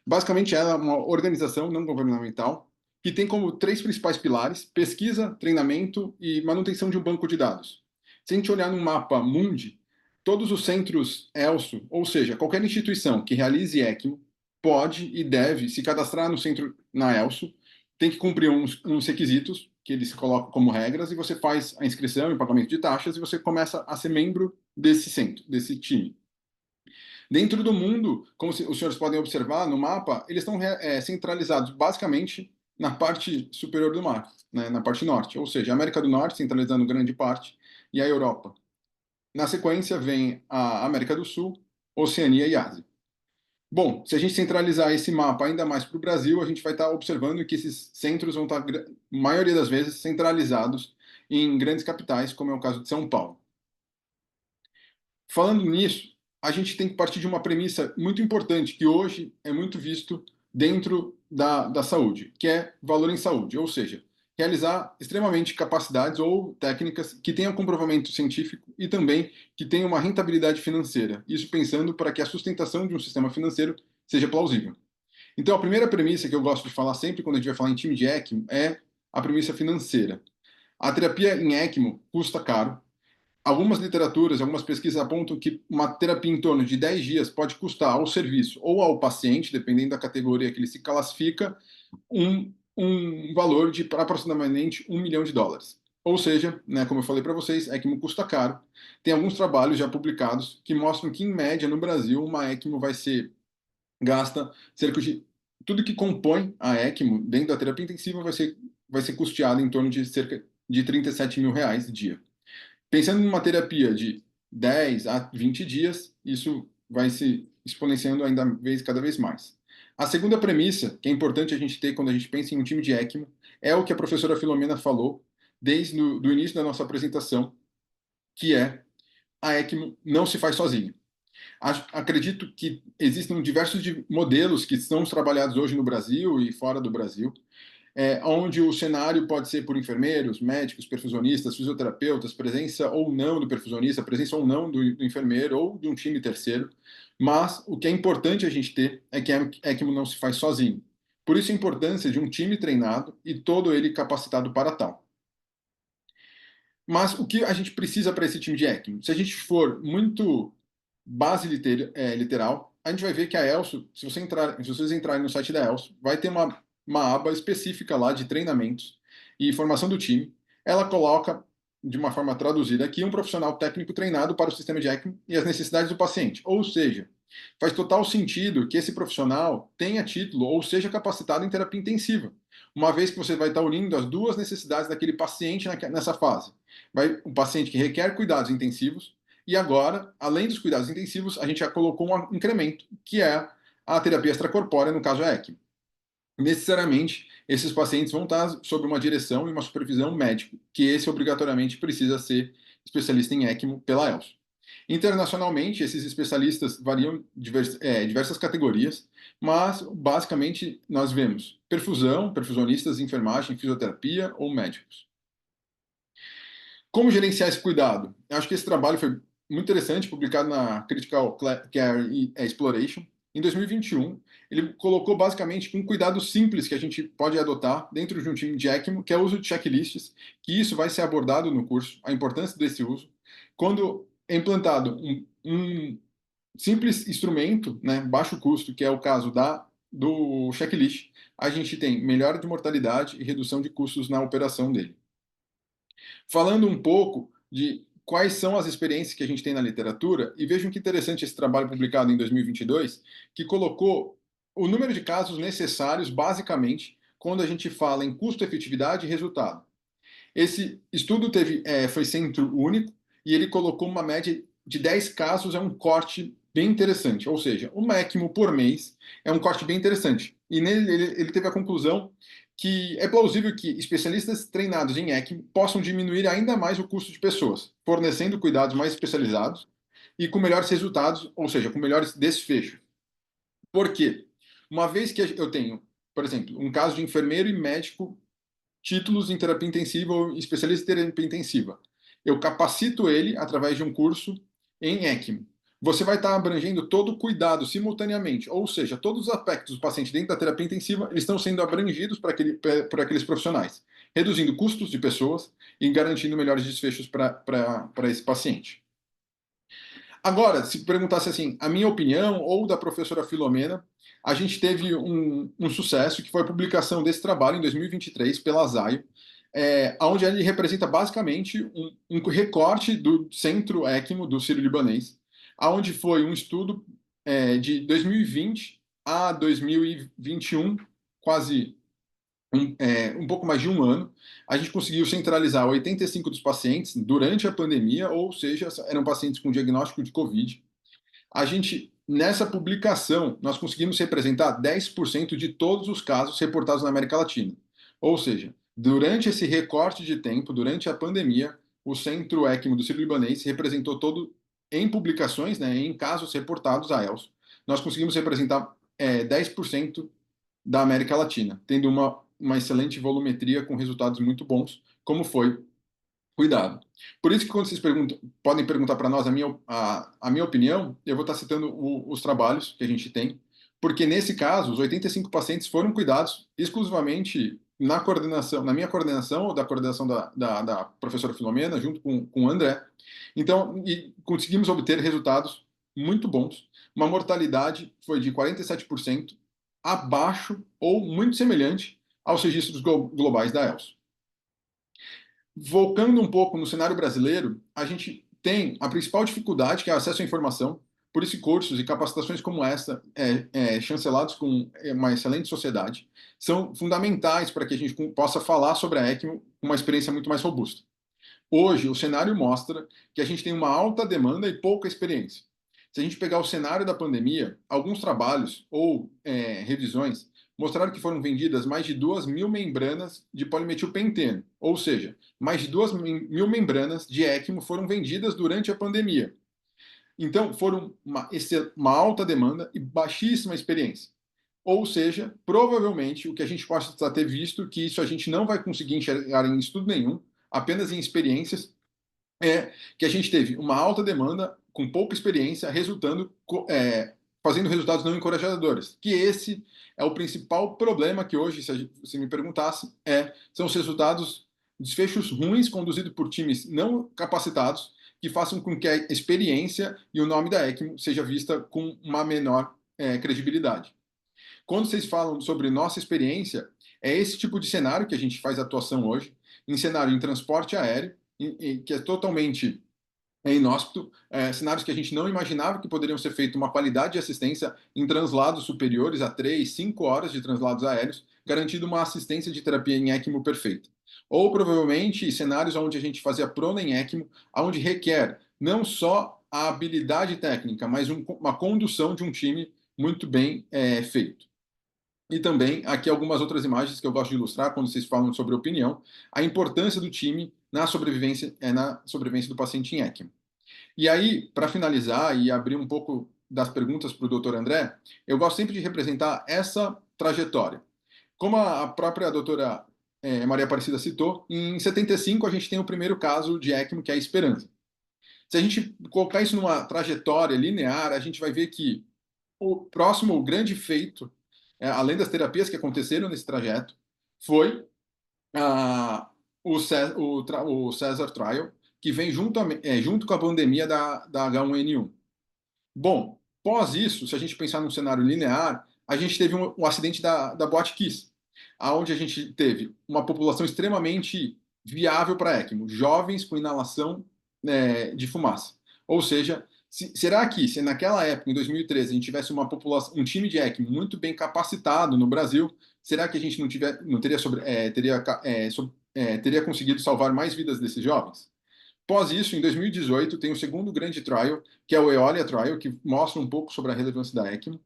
Basicamente, ela é uma organização não governamental que tem como 3 principais pilares: pesquisa, treinamento e manutenção de um banco de dados. Se a gente olhar no mapa mundi, todos os centros ELSO, ou seja, qualquer instituição que realize ECMO, pode e deve se cadastrar no centro na ELSO, tem que cumprir uns requisitos que eles colocam como regras, e você faz a inscrição e pagamento de taxas, e você começa a ser membro desse centro, desse time. Dentro do mundo, como os senhores podem observar no mapa, eles estão centralizados basicamente na parte superior do mar, né, na parte norte, ou seja, a América do Norte centralizando grande parte e a Europa. Na sequência vem a América do Sul, Oceania e Ásia. Bom, se a gente centralizar esse mapa ainda mais para o Brasil, a gente vai estar observando que esses centros vão estar, maioria das vezes, centralizados em grandes capitais, como é o caso de São Paulo. Falando nisso, a gente tem que partir de uma premissa muito importante, que hoje é muito visto dentro da saúde, que é valor em saúde, ou seja, realizar extremamente capacidades ou técnicas que tenham comprovamento científico e também que tenham uma rentabilidade financeira. Isso pensando para que a sustentação de um sistema financeiro seja plausível. Então, a primeira premissa que eu gosto de falar sempre quando a gente vai falar em time de ECMO é a premissa financeira. A terapia em ECMO custa caro. Algumas literaturas, algumas pesquisas apontam que uma terapia em torno de 10 dias pode custar ao serviço ou ao paciente, dependendo da categoria que ele se classifica, um valor de aproximadamente US$ 1 milhão. Ou seja, né, como eu falei para vocês, ECMO custa caro. Tem alguns trabalhos já publicados que mostram que, em média, no Brasil, uma ECMO vai ser gasta cerca de... Tudo que compõe a ECMO dentro da terapia intensiva vai ser custeado em torno de cerca de R$ 37 mil dia. Pensando numa terapia de 10 a 20 dias, isso vai se exponenciando cada vez mais. A segunda premissa, que é importante a gente ter quando a gente pensa em um time de ECMO, é o que a professora Filomena falou desde o início da nossa apresentação, que é a ECMO não se faz sozinha. Acredito que existem diversos modelos que são trabalhados hoje no Brasil e fora do Brasil, onde o cenário pode ser por enfermeiros, médicos, perfusionistas, fisioterapeutas, presença ou não do perfusionista, presença ou não do enfermeiro ou de um time terceiro. Mas o que é importante a gente ter é que a ECMO não se faz sozinho. Por isso a importância de um time treinado e todo ele capacitado para tal. Mas o que a gente precisa para esse time de ECMO? Se a gente for muito base literal, a gente vai ver que a ELSO, se vocês entrarem no site da ELSO, vai ter uma aba específica lá de treinamentos e formação do time. Ela coloca, de uma forma traduzida aqui, um profissional técnico treinado para o sistema de ECMO e as necessidades do paciente. Ou seja, faz total sentido que esse profissional tenha título ou seja capacitado em terapia intensiva, uma vez que você vai estar unindo as duas necessidades daquele paciente nessa fase. Um paciente que requer cuidados intensivos, e agora, além dos cuidados intensivos, a gente já colocou um incremento, que é a terapia extracorpórea, no caso a ECMO. Necessariamente, esses pacientes vão estar sob uma direção e uma supervisão médica, que esse obrigatoriamente precisa ser especialista em ECMO pela ELSO. Internacionalmente, esses especialistas variam diversas categorias, mas basicamente nós vemos perfusão, perfusionistas, enfermagem, fisioterapia ou médicos. Como gerenciar esse cuidado? Eu acho que esse trabalho foi muito interessante, publicado na Critical Care Exploration. Em 2021, ele colocou basicamente um cuidado simples que a gente pode adotar dentro de um time de ECMO, que é o uso de checklists, que isso vai ser abordado no curso, a importância desse uso. Quando é implantado um simples instrumento, né, baixo custo, que é o caso do checklist, a gente tem melhora de mortalidade e redução de custos na operação dele. Falando um pouco de quais são as experiências que a gente tem na literatura, e vejam que interessante esse trabalho publicado em 2022, que colocou o número de casos necessários, basicamente, quando a gente fala em custo, efetividade e resultado. Esse estudo foi centro único, e ele colocou uma média de 10 casos, é um corte bem interessante, ou seja, uma ECMO por mês é um corte bem interessante. E nele ele teve a conclusão que é plausível que especialistas treinados em ECMO possam diminuir ainda mais o custo de pessoas, fornecendo cuidados mais especializados e com melhores resultados, ou seja, com melhores desfechos. Por quê? Uma vez que eu tenho, por exemplo, um caso de enfermeiro e médico, títulos em terapia intensiva ou especialista em terapia intensiva, eu capacito ele através de um curso em ECMO. você vai estar abrangendo todo o cuidado simultaneamente, ou seja, todos os aspectos do paciente dentro da terapia intensiva, eles estão sendo abrangidos por aqueles profissionais, reduzindo custos de pessoas e garantindo melhores desfechos para esse paciente. Agora, se perguntasse assim, a minha opinião ou da professora Filomena, a gente teve um sucesso, que foi a publicação desse trabalho em 2023 pela Zaio, onde ele representa basicamente um recorte do centro ECMO do Sírio-Libanês, onde foi um estudo de 2020 a 2021, quase um pouco mais de um ano. A gente conseguiu centralizar 85 dos pacientes durante a pandemia, ou seja, eram pacientes com diagnóstico de Covid. A gente, nessa publicação, nós conseguimos representar 10% de todos os casos reportados na América Latina. Ou seja, durante esse recorte de tempo, durante a pandemia, o Centro ECMO do Sírio-Libanês representou todo, em publicações, né, em casos reportados a ELSO, nós conseguimos representar 10% da América Latina, tendo uma excelente volumetria com resultados muito bons, como foi cuidado. Por isso que quando vocês podem perguntar para nós a minha opinião, eu vou estar citando os trabalhos que a gente tem, porque nesse caso, os 85 pacientes foram cuidados exclusivamente na minha coordenação, ou da coordenação da professora Filomena, junto com o André. Então, e conseguimos obter resultados muito bons. Uma mortalidade foi de 47%, abaixo ou muito semelhante aos registros globais da ELSO. Voltando um pouco no cenário brasileiro, a gente tem a principal dificuldade, que é o acesso à informação. Por isso, cursos e capacitações como essa, chancelados com uma excelente sociedade, são fundamentais para que a gente possa falar sobre a ECMO com uma experiência muito mais robusta. Hoje, o cenário mostra que a gente tem uma alta demanda e pouca experiência. Se a gente pegar o cenário da pandemia, alguns trabalhos ou revisões mostraram que foram vendidas mais de 2.000 membranas de polimetilpenteno, ou seja, mais de 2.000 membranas de ECMO foram vendidas durante a pandemia. Então, foram uma alta demanda e baixíssima experiência. Ou seja, provavelmente, o que a gente possa ter visto, que isso a gente não vai conseguir enxergar em estudo nenhum, apenas em experiências, é que a gente teve uma alta demanda com pouca experiência, fazendo resultados não encorajadores. Que esse é o principal problema que hoje, se me perguntasse, são os resultados, desfechos ruins conduzidos por times não capacitados, que façam com que a experiência e o nome da ECMO seja vista com uma menor credibilidade. Quando vocês falam sobre nossa experiência, é esse tipo de cenário que a gente faz atuação hoje, em cenário em transporte aéreo, que é totalmente inóspito, cenários que a gente não imaginava que poderiam ser feitos uma qualidade de assistência em translados superiores a 3, 5 horas de translados aéreos, garantindo uma assistência de terapia em ECMO perfeita. Ou, provavelmente, cenários onde a gente fazia prona em ECMO, onde requer não só a habilidade técnica, mas uma condução de um time muito bem feito. E também, aqui algumas outras imagens que eu gosto de ilustrar, quando vocês falam sobre opinião, a importância do time na sobrevivência do paciente em ECMO. E aí, para finalizar e abrir um pouco das perguntas para o Dr. André, eu gosto sempre de representar essa trajetória. Como a própria doutora Maria Aparecida citou, em 75 a gente tem o primeiro caso de ECMO, que é a Esperança. Se a gente colocar isso numa trajetória linear, a gente vai ver que o próximo grande feito, além das terapias que aconteceram nesse trajeto, foi o César Trial, que vem junto com a pandemia da H1N1. Bom, pós isso, se a gente pensar num cenário linear, a gente teve um acidente da Boate Kiss, onde a gente teve uma população extremamente viável para ECMO, jovens com inalação de fumaça. Ou seja, será que, se naquela época, em 2013, a gente tivesse um time de ECMO muito bem capacitado no Brasil, será que a gente teria conseguido salvar mais vidas desses jovens? Após isso, em 2018, tem o segundo grande trial, que é o Eolia Trial, que mostra um pouco sobre a relevância da ECMO.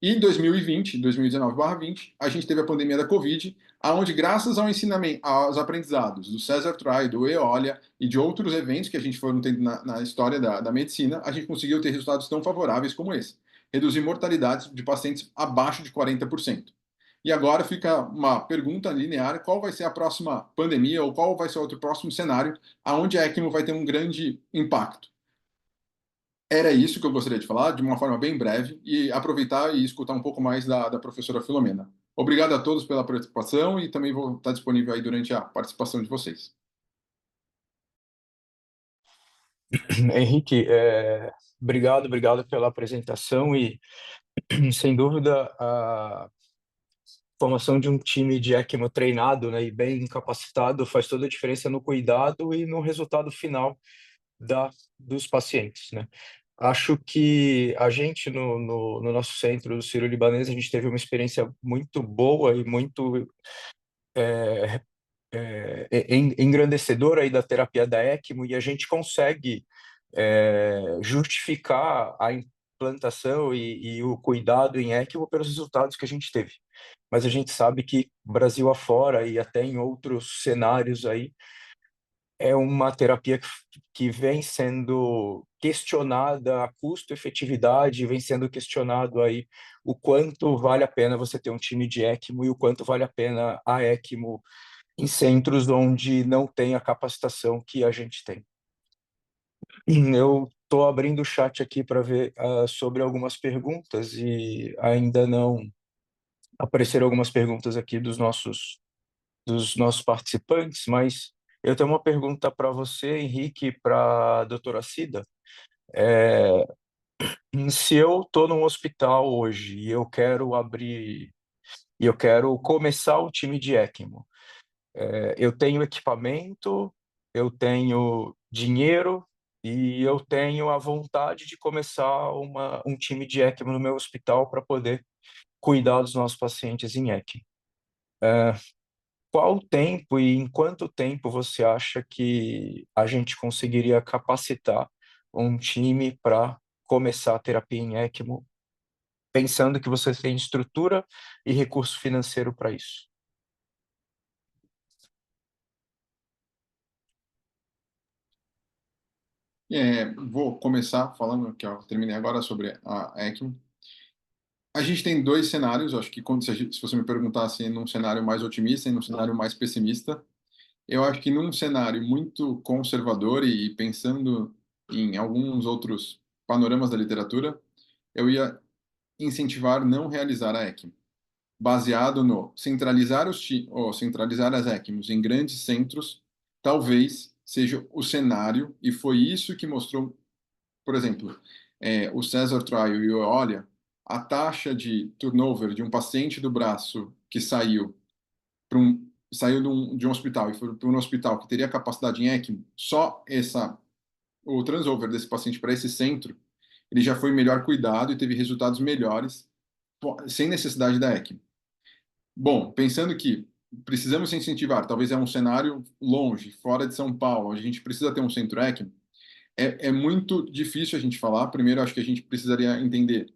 E em 2020, 2019/20, a gente teve a pandemia da Covid, onde, graças ao ensinamento, aos aprendizados do César Trial, do Eolia e de outros eventos que a gente foram tendo na história da medicina, a gente conseguiu ter resultados tão favoráveis como esse. Reduzir mortalidades de pacientes abaixo de 40%. E agora fica uma pergunta linear: qual vai ser a próxima pandemia ou qual vai ser outro próximo cenário onde a ECMO vai ter um grande impacto? era isso que eu gostaria de falar, de uma forma bem breve, e aproveitar e escutar um pouco mais da professora Filomena. Obrigado a todos pela participação e também vou estar disponível aí durante a participação de vocês. Henrique, obrigado pela apresentação e, sem dúvida, a formação de um time de ECMO treinado, né, e bem capacitado faz toda a diferença no cuidado e no resultado final dos pacientes, né? Acho que a gente, no nosso centro do Sírio-Libanês, a gente teve uma experiência muito boa e muito engrandecedora aí da terapia da ECMO, e a gente consegue justificar a implantação e o cuidado em ECMO pelos resultados que a gente teve. Mas a gente sabe que Brasil afora e até em outros cenários aí, é uma terapia que vem sendo questionada a custo-efetividade, vem sendo questionado aí o quanto vale a pena você ter um time de ECMO e o quanto vale a pena a ECMO em centros onde não tem a capacitação que a gente tem. Eu estou abrindo o chat aqui para ver sobre algumas perguntas e ainda não apareceram algumas perguntas aqui dos nossos participantes, mas eu tenho uma pergunta para você, Henrique, e para a doutora Cida. É, Se eu estou num hospital hoje e eu quero começar o time de ECMO, eu tenho equipamento, eu tenho dinheiro e eu tenho a vontade de começar um time de ECMO no meu hospital para poder cuidar dos nossos pacientes em ECMO. Qual o tempo e em quanto tempo você acha que a gente conseguiria capacitar um time para começar a terapia em ECMO, pensando que você tem estrutura e recurso financeiro para isso? Vou começar falando que eu terminei agora sobre a ECMO. A gente tem dois cenários, acho que se você me perguntasse num cenário mais otimista e num cenário mais pessimista, eu acho que num cenário muito conservador e pensando em alguns outros panoramas da literatura, eu ia incentivar não realizar a ECMO, baseado no centralizar as ECMOs em grandes centros, talvez seja o cenário, e foi isso que mostrou, por exemplo, o César Trial e o Olha, a taxa de turnover de um paciente do braço que saiu de um hospital e foi para um hospital que teria capacidade em ECMO, o transfer desse paciente para esse centro, ele já foi melhor cuidado e teve resultados melhores sem necessidade da ECMO. Bom, pensando que precisamos incentivar, talvez é um cenário longe, fora de São Paulo, onde a gente precisa ter um centro ECMO, é muito difícil a gente falar. Primeiro, acho que a gente precisaria entender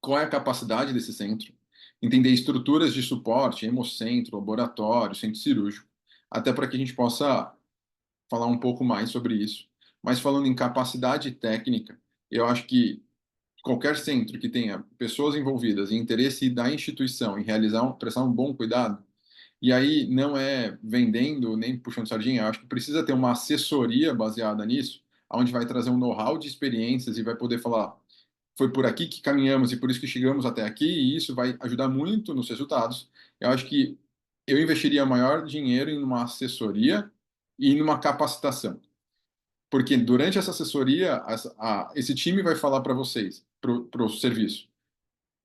qual é a capacidade desse centro, entender estruturas de suporte, hemocentro, laboratório, centro cirúrgico, até para que a gente possa falar um pouco mais sobre isso. Mas falando em capacidade técnica, eu acho que qualquer centro que tenha pessoas envolvidas e interesse da instituição em prestar um bom cuidado, e aí não é vendendo nem puxando sardinha, eu acho que precisa ter uma assessoria baseada nisso, onde vai trazer um know-how de experiências e vai poder falar, foi por aqui que caminhamos e por isso que chegamos até aqui, e isso vai ajudar muito nos resultados. Eu acho que eu investiria maior dinheiro em uma assessoria e numa capacitação. Porque durante essa assessoria, esse time vai falar para vocês, para o serviço,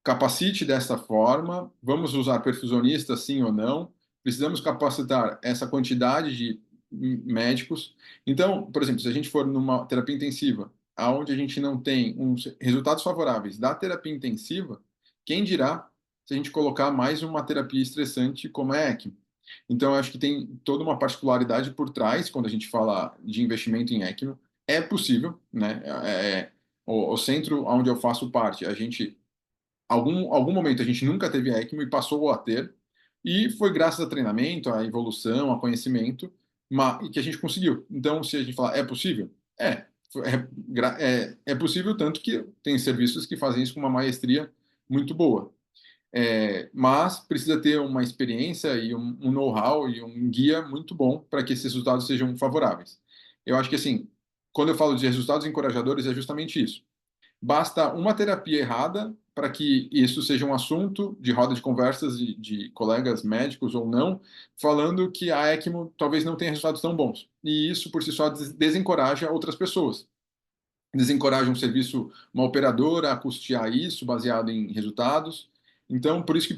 capacite dessa forma, vamos usar perfusionistas sim ou não, precisamos capacitar essa quantidade de médicos. Então, por exemplo, se a gente for numa terapia intensiva, aonde a gente não tem resultados favoráveis da terapia intensiva, quem dirá se a gente colocar mais uma terapia estressante como a ECMO? Então, eu acho que tem toda uma particularidade por trás quando a gente fala de investimento em ECMO. É possível, né? O centro onde eu faço parte, a gente algum momento a gente nunca teve ECMO e passou a ter, e foi graças a treinamento, a evolução, a conhecimento, e que a gente conseguiu. Então, se a gente falar, é possível? É possível, tanto que tem serviços que fazem isso com uma maestria muito boa. Mas precisa ter uma experiência e um know-how e um guia muito bom para que esses resultados sejam favoráveis. Eu acho que, assim, quando eu falo de resultados encorajadores, é justamente isso. basta uma terapia errada para que isso seja um assunto de roda de conversas de colegas médicos ou não, falando que a ECMO talvez não tenha resultados tão bons. E isso, por si só, desencoraja outras pessoas. Desencoraja um serviço, uma operadora a custear isso baseado em resultados. Então, por isso que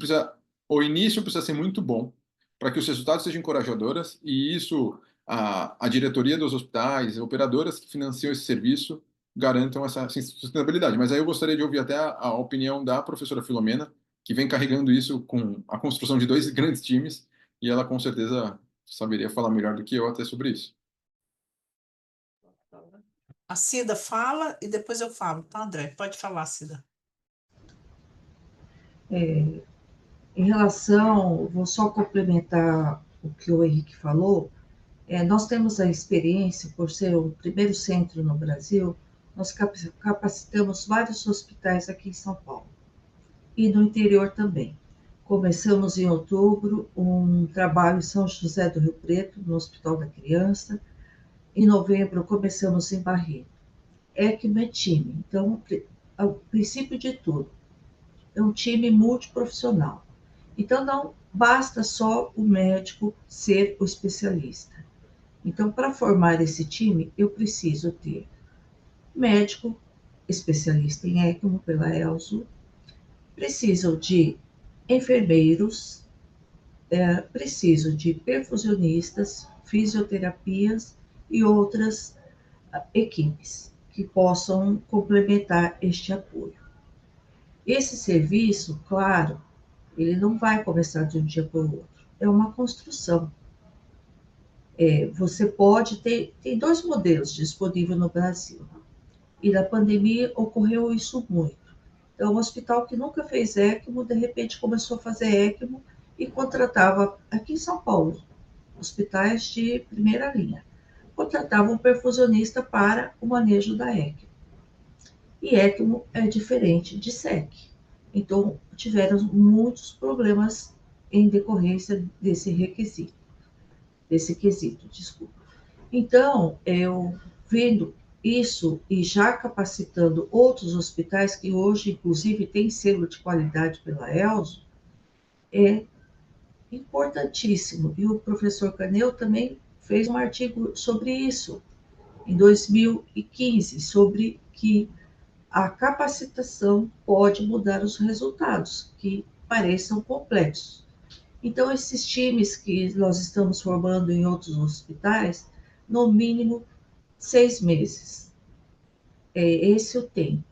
o início precisa ser muito bom, para que os resultados sejam encorajadoras, e isso, a diretoria dos hospitais, operadoras que financiam esse serviço, garantam essa sustentabilidade. Mas aí eu gostaria de ouvir até a opinião da professora Filomena, que vem carregando isso com a construção de 2 grandes times, e ela com certeza saberia falar melhor do que eu até sobre isso. A Cida fala e depois eu falo, tá, André? Pode falar, Cida. Em relação, vou só complementar o que o Henrique falou. Nós temos a experiência, por ser o primeiro centro no Brasil, nós capacitamos vários hospitais aqui em São Paulo e no interior também. Começamos em outubro um trabalho em São José do Rio Preto, no Hospital da Criança. Em novembro, começamos em Barreto. ECMO é time. Então, o princípio de tudo, é um time multiprofissional. Então, não basta só o médico ser o especialista. Então, para formar esse time, eu preciso ter médico, especialista em ECMO pela ELSO, preciso de enfermeiros, preciso de perfusionistas, fisioterapias e outras equipes que possam complementar este apoio. Esse serviço, claro, ele não vai começar de um dia para o outro, é uma construção. Você pode ter, tem 2 modelos disponíveis no Brasil, e na pandemia ocorreu isso muito. Então, um hospital que nunca fez ECMO, de repente começou a fazer ECMO e contratava, aqui em São Paulo, hospitais de primeira linha, contratava um perfusionista para o manejo da ECMO. E ECMO é diferente de SEC. Então, tiveram muitos problemas em decorrência desse quesito, desculpa. Então, eu vendo isso e já capacitando outros hospitais que hoje, inclusive, têm selo de qualidade pela ELSO, é importantíssimo. E o professor Canel também fez um artigo sobre isso, em 2015, sobre que a capacitação pode mudar os resultados, que pareçam complexos. Então, esses times que nós estamos formando em outros hospitais, no mínimo 6 meses. Esse o tempo.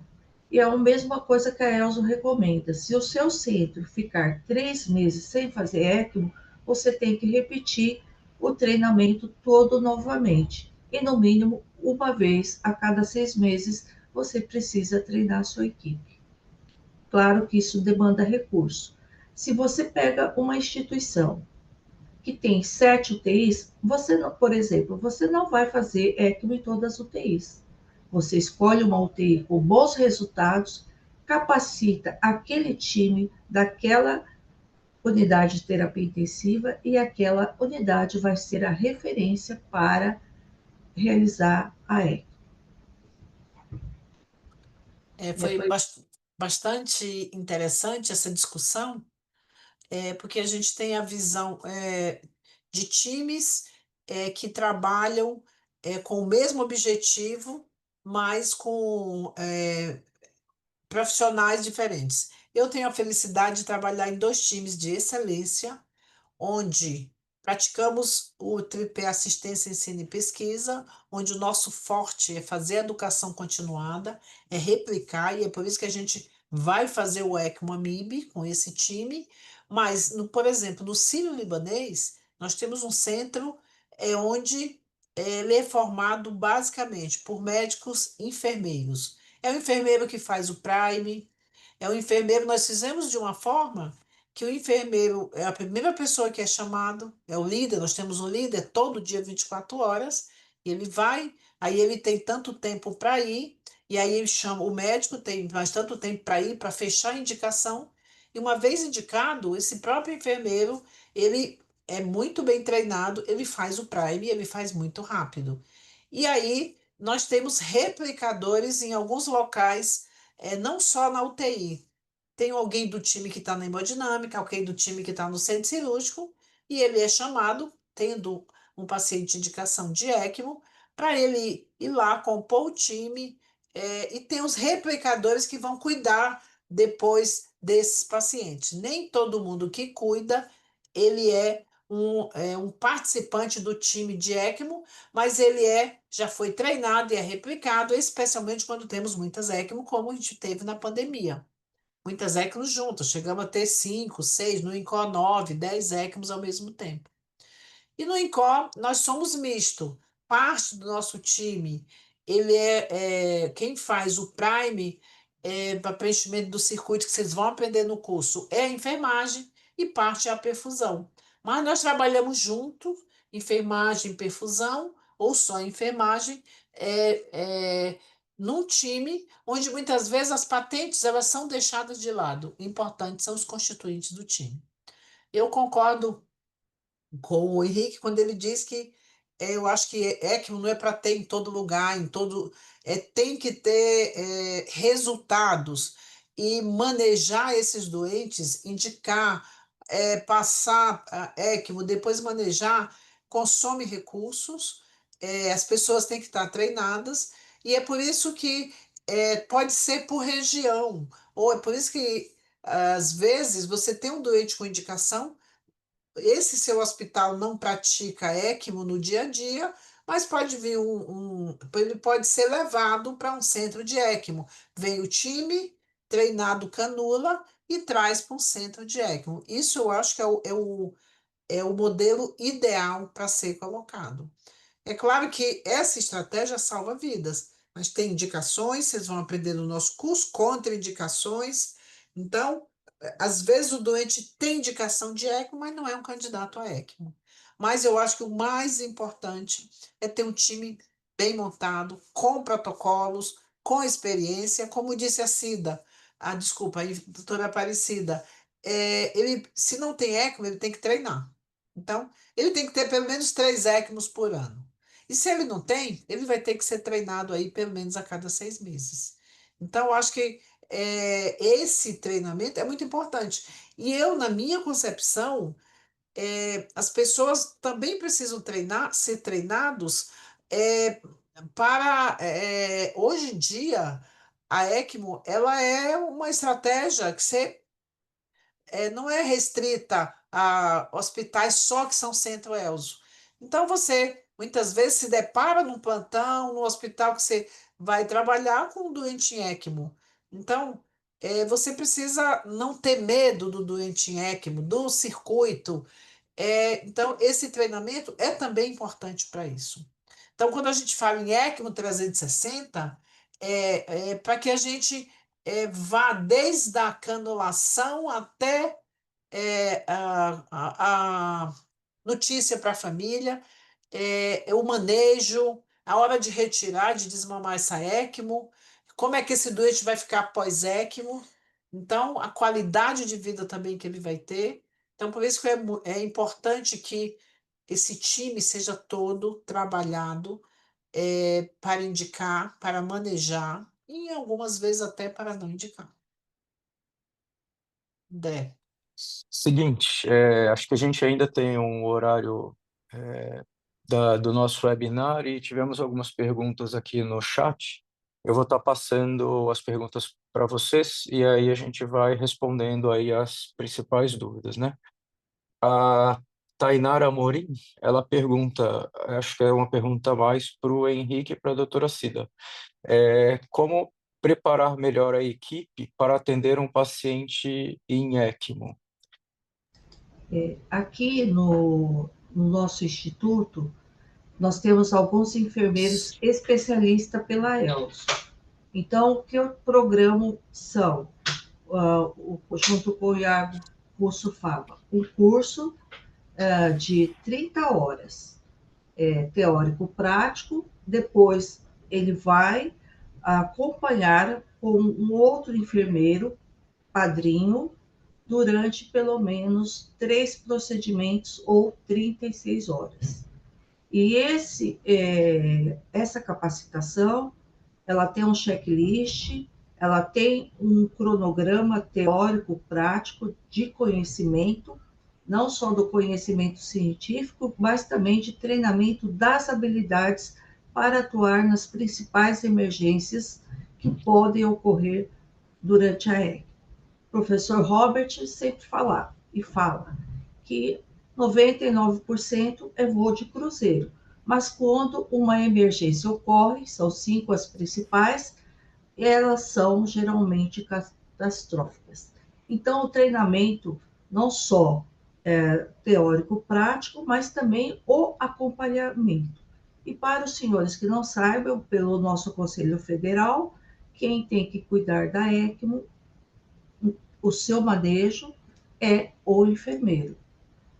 E é a mesma coisa que a Elzo recomenda. Se o seu centro ficar 3 meses sem fazer ECMO, você tem que repetir o treinamento todo novamente. E, no mínimo, uma vez a cada 6 meses, você precisa treinar a sua equipe. Claro que isso demanda recurso. Se você pega uma instituição que tem 7 UTIs, você não, por exemplo, você não vai fazer ECMO em todas as UTIs. Você escolhe uma UTI com bons resultados, capacita aquele time daquela unidade de terapia intensiva e aquela unidade vai ser a referência para realizar a ECMO. Foi bastante interessante essa discussão, porque a gente tem a visão de times que trabalham com o mesmo objetivo, mas com profissionais diferentes. Eu tenho a felicidade de trabalhar em 2 times de excelência, onde praticamos o tripé assistência, ensino e pesquisa, onde o nosso forte é fazer educação continuada, é replicar, e é por isso que a gente vai fazer o ECMO AMIB com esse time, mas, por exemplo, no Sírio-Libanês, nós temos um centro onde ele é formado basicamente por médicos e enfermeiros. É o enfermeiro que faz o Prime, é o enfermeiro, nós fizemos de uma forma que o enfermeiro é a primeira pessoa que é chamado, é o líder, nós temos um líder todo dia 24 horas, e ele vai, aí ele tem tanto tempo para ir, e aí ele chama, o médico tem mais tanto tempo para ir, para fechar a indicação, e uma vez indicado, esse próprio enfermeiro, ele é muito bem treinado, ele faz o Prime, ele faz muito rápido. E aí, nós temos replicadores em alguns locais não só na UTI. Tem alguém do time que está na hemodinâmica, alguém do time que está no centro cirúrgico, e ele é chamado, tendo um paciente de indicação de ECMO, para ele ir lá, compor o time, e tem os replicadores que vão cuidar depois desses pacientes. Nem todo mundo que cuida, ele é um participante do time de ECMO, mas ele já foi treinado e é replicado, especialmente quando temos muitas ECMO, como a gente teve na pandemia. Muitas ECMOs juntas, chegamos a ter 5, 6, no INCOR 9, 10 ECMOs ao mesmo tempo. E no INCOR, nós somos misto. Parte do nosso time, ele quem faz o Prime para preenchimento do circuito que vocês vão aprender no curso é a enfermagem e parte é a perfusão. Mas nós trabalhamos junto, enfermagem e perfusão, ou só enfermagem, num time onde muitas vezes as patentes elas são deixadas de lado. O importante são os constituintes do time. Eu concordo com o Henrique quando ele diz que eu acho que ECMO não é para ter em todo lugar, tem que ter resultados e manejar esses doentes, indicar, passar a ECMO, depois manejar, consome recursos, as pessoas têm que estar treinadas, e é por isso que pode ser por região, ou é por isso que às vezes você tem um doente com indicação, esse seu hospital não pratica ECMO no dia a dia, mas pode vir ele pode ser levado para um centro de ECMO. Vem o time treinado canula e traz para um centro de ECMO. Isso eu acho que é o modelo ideal para ser colocado. É claro que essa estratégia salva vidas, mas tem indicações, vocês vão aprender no nosso curso, contraindicações. Então, às vezes o doente tem indicação de ECMO, mas não é um candidato a ECMO. Mas eu acho que o mais importante é ter um time bem montado, com protocolos, com experiência, como disse a Cida, desculpa, a doutora Aparecida, se não tem ECMO, ele tem que treinar. Então, ele tem que ter pelo menos 3 ECMOs por ano. E se ele não tem, ele vai ter que ser treinado aí pelo menos a cada 6 meses. Então, eu acho que esse treinamento é muito importante. E eu, na minha concepção, as pessoas também precisam ser treinados é, hoje em dia, a ECMO, ela é uma estratégia que você não é restrita a hospitais só que são centro-elzo. Então, você muitas vezes se depara num plantão, no hospital que você vai trabalhar com um doente em ECMO. Então, você precisa não ter medo do doente em ECMO, do circuito. Então, esse treinamento é também importante para isso. Então, quando a gente fala em ECMO 360, é para que a gente vá desde a canulação até a notícia para a família, o manejo, a hora de retirar, de desmamar essa ECMO, como é que esse doente vai ficar pós-ECMO, então a qualidade de vida também que ele vai ter. Então, por isso que é importante que esse time seja todo trabalhado para indicar, para manejar, e algumas vezes até para não indicar. Dé. Seguinte, acho que a gente ainda tem um horário é, do nosso webinar e tivemos algumas perguntas aqui no chat. Eu vou estar passando as perguntas para vocês e aí a gente vai respondendo aí as principais dúvidas, né? A Tainara Amorim, ela pergunta, acho que é uma pergunta mais para o Henrique e para a doutora Cida. Como preparar melhor a equipe para atender um paciente em ECMO? Aqui no nosso instituto, nós temos alguns enfermeiros especialistas pela ELSO. Então, o que eu programo são, junto com o Iago Curso Fava, um curso de 30 horas, teórico-prático, depois ele vai acompanhar com um outro enfermeiro, padrinho, durante pelo menos 3 procedimentos ou 36 horas. E essa capacitação, ela tem um checklist, ela tem um cronograma teórico prático de conhecimento, não só do conhecimento científico, mas também de treinamento das habilidades para atuar nas principais emergências que podem ocorrer durante a ECMO. O professor Robert sempre fala que 99% é voo de cruzeiro, mas quando uma emergência ocorre, são 5 as principais, elas são geralmente catastróficas. Então, o treinamento não só teórico-prático, mas também o acompanhamento. E para os senhores que não saibam, pelo nosso Conselho Federal, quem tem que cuidar da ECMO, o seu manejo é o enfermeiro.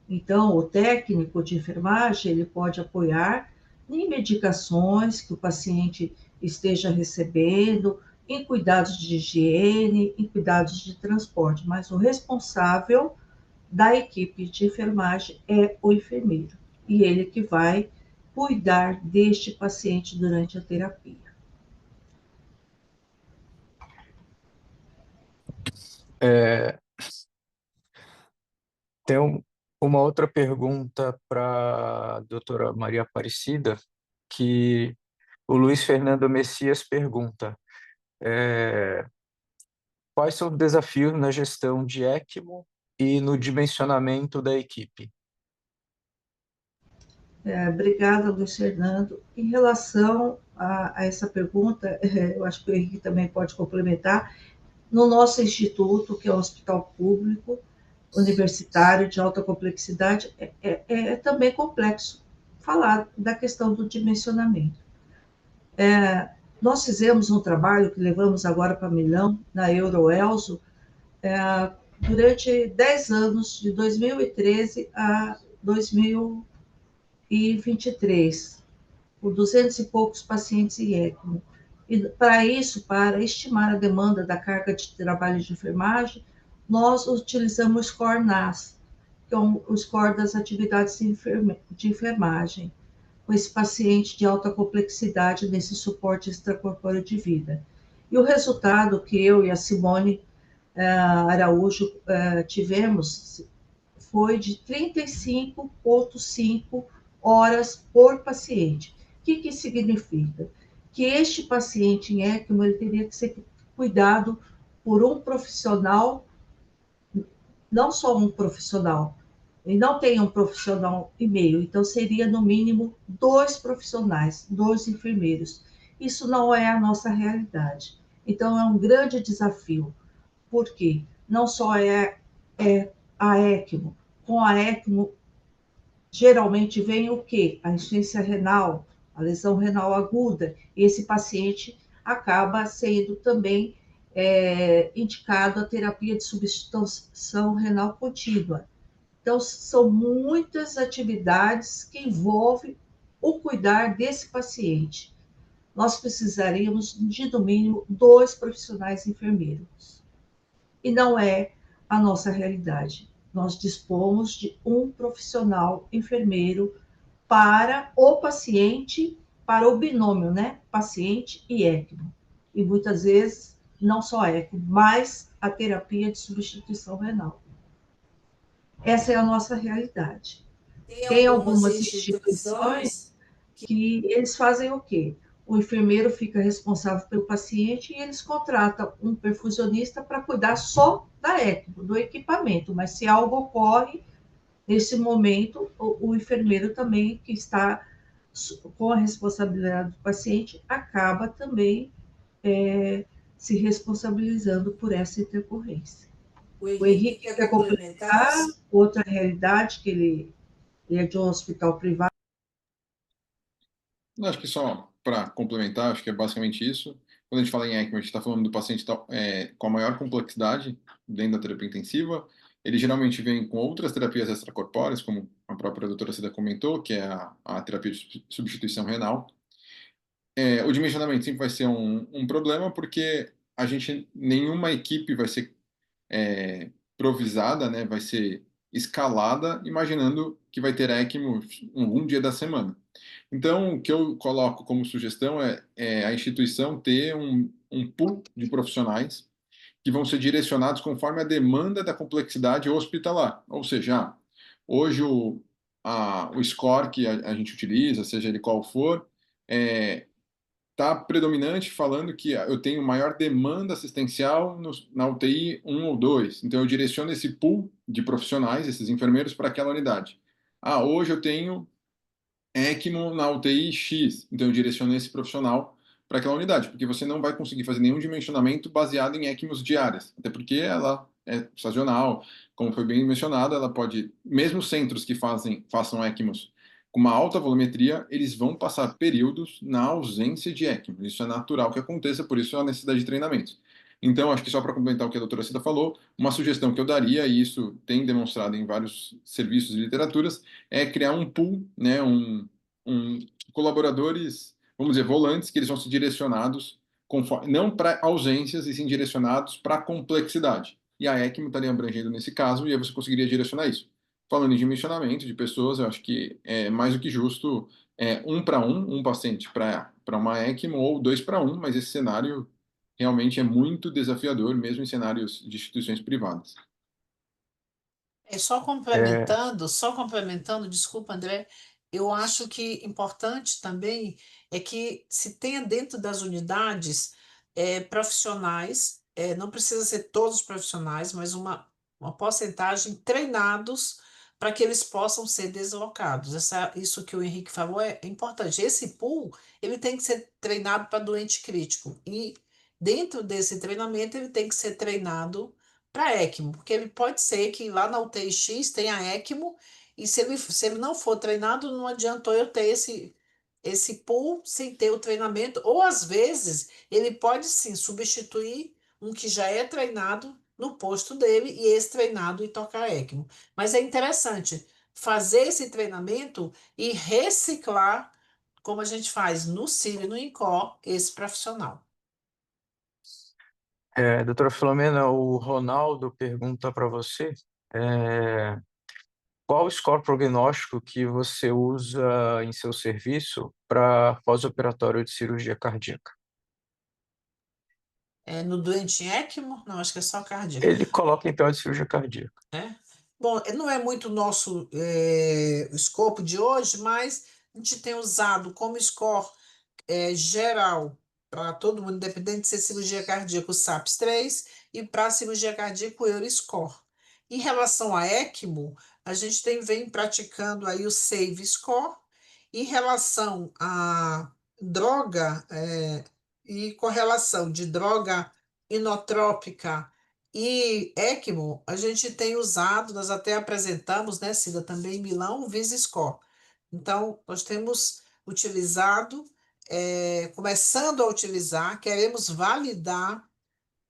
Então, o técnico de enfermagem, ele pode apoiar em medicações que o paciente esteja recebendo, em cuidados de higiene, em cuidados de transporte, mas o responsável da equipe de enfermagem é o enfermeiro, e ele que vai cuidar deste paciente durante a terapia. É, tem uma outra pergunta para a doutora Maria Aparecida, que o Luiz Fernando Messias pergunta: é, quais são os desafios na gestão de ECMO e no dimensionamento da equipe? Obrigada, Luiz Fernando. Em relação a essa pergunta, eu acho que o Henrique também pode complementar. No nosso instituto, que é um hospital público, universitário de alta complexidade, é também complexo falar da questão do dimensionamento. Nós fizemos um trabalho que levamos agora para Milão, na Euroelso, durante 10 anos, de 2013 a 2023, por 200 e poucos pacientes em ECMO. E para isso, para estimar a demanda da carga de trabalho de enfermagem, nós utilizamos o SCORE-NAS, que é o score das atividades de enfermagem, com esse paciente de alta complexidade nesse suporte extracorpóreo de vida. E o resultado que eu e a Simone Araújo tivemos foi de 35,5 horas por paciente. O que significa? Que este paciente em ECMO ele teria que ser cuidado por um profissional, não só um profissional, e não tem um profissional e meio, então seria no mínimo 2 profissionais, 2 enfermeiros. Isso não é a nossa realidade. Então é um grande desafio, porque não só é a ECMO, com a ECMO geralmente vem o quê? A insuficiência renal, a lesão renal aguda, e esse paciente acaba sendo também indicado a terapia de substituição renal contínua. Então, são muitas atividades que envolvem o cuidar desse paciente. Nós precisaríamos de, no mínimo, 2 profissionais enfermeiros. E não é a nossa realidade. Nós dispomos de um profissional enfermeiro para o paciente, para o binômio, né? Paciente e ECMO. E muitas vezes, não só ECMO, mas a terapia de substituição renal. Essa é a nossa realidade. Tem algumas instituições que eles fazem o quê? O enfermeiro fica responsável pelo paciente e eles contratam um perfusionista para cuidar só da ECMO, do equipamento, mas se algo ocorre, nesse momento, o enfermeiro também, que está com a responsabilidade do paciente, acaba também se responsabilizando por essa intercorrência. O Henrique quer complementar outra realidade, que ele é de um hospital privado. Acho que só para complementar, acho que é basicamente isso. Quando a gente fala em ECMO, a gente está falando do paciente com a maior complexidade dentro da terapia intensiva. Ele geralmente vem com outras terapias extracorpóreas, como a própria doutora Cida comentou, que é a terapia de substituição renal. O dimensionamento sempre vai ser um problema, porque nenhuma equipe vai ser provisada, né, vai ser escalada, imaginando que vai ter ECMO um dia da semana. Então, o que eu coloco como sugestão é a instituição ter um pool de profissionais que vão ser direcionados conforme a demanda da complexidade hospitalar. Ou seja, hoje o score que a gente utiliza, seja ele qual for, está predominante falando que eu tenho maior demanda assistencial na UTI 1 ou 2. Então, eu direciono esse pool de profissionais, esses enfermeiros, para aquela unidade. Hoje eu tenho ECMO na UTI X, então eu direciono esse profissional para aquela unidade, porque você não vai conseguir fazer nenhum dimensionamento baseado em ECMOs diárias, até porque ela é sazonal, como foi bem mencionado, ela pode, mesmo centros que façam ECMOs com uma alta volumetria, eles vão passar períodos na ausência de ECMO. Isso é natural que aconteça, por isso a necessidade de treinamentos. Então, acho que só para complementar o que a doutora Cida falou, uma sugestão que eu daria, e isso tem demonstrado em vários serviços e literaturas, é criar um pool, né, um colaboradores, vamos dizer, volantes, que eles vão ser direcionados, não para ausências, e sim direcionados para complexidade. E a ECMO estaria abrangendo nesse caso, e aí você conseguiria direcionar isso. Falando em dimensionamento de pessoas, eu acho que é mais do que justo um para um paciente para uma ECMO, ou 2 para 1, mas esse cenário realmente é muito desafiador, mesmo em cenários de instituições privadas. É, Só complementando, desculpa, André, eu acho que importante também é que se tenha dentro das unidades profissionais, não precisa ser todos os profissionais, mas uma porcentagem treinados para que eles possam ser deslocados. Isso que o Henrique falou é importante. Esse pool, ele tem que ser treinado para doente crítico e dentro desse treinamento ele tem que ser treinado para ECMO, porque ele pode ser que lá na UTI X tenha ECMO, e se ele não for treinado, não adiantou eu ter esse pool sem ter o treinamento, ou às vezes ele pode sim substituir um que já é treinado no posto dele e esse treinado e tocar ECMO. Mas é interessante fazer esse treinamento e reciclar, como a gente faz no CIR e no INCOR, esse profissional. doutora Filomena, o Ronaldo pergunta para você, é, qual o score prognóstico que você usa em seu serviço para pós-operatório de cirurgia cardíaca? No doente em ECMO? Não, acho que é só cardíaco. Ele coloca em PO de cirurgia cardíaca. Né? Bom, não é muito o nosso escopo de hoje, mas a gente tem usado como score geral para todo mundo, independente de ser cirurgia cardíaca, o SAPS-3, e para cirurgia cardíaca, o Euroscore. Em relação a ECMO, a gente vem praticando aí o SAVE Score. Em relação a droga e correlação de droga inotrópica e ECMO, a gente tem usado, nós até apresentamos, né, Cida, também em Milão, o VISISCOR. Então, nós temos utilizado, começando a utilizar, queremos validar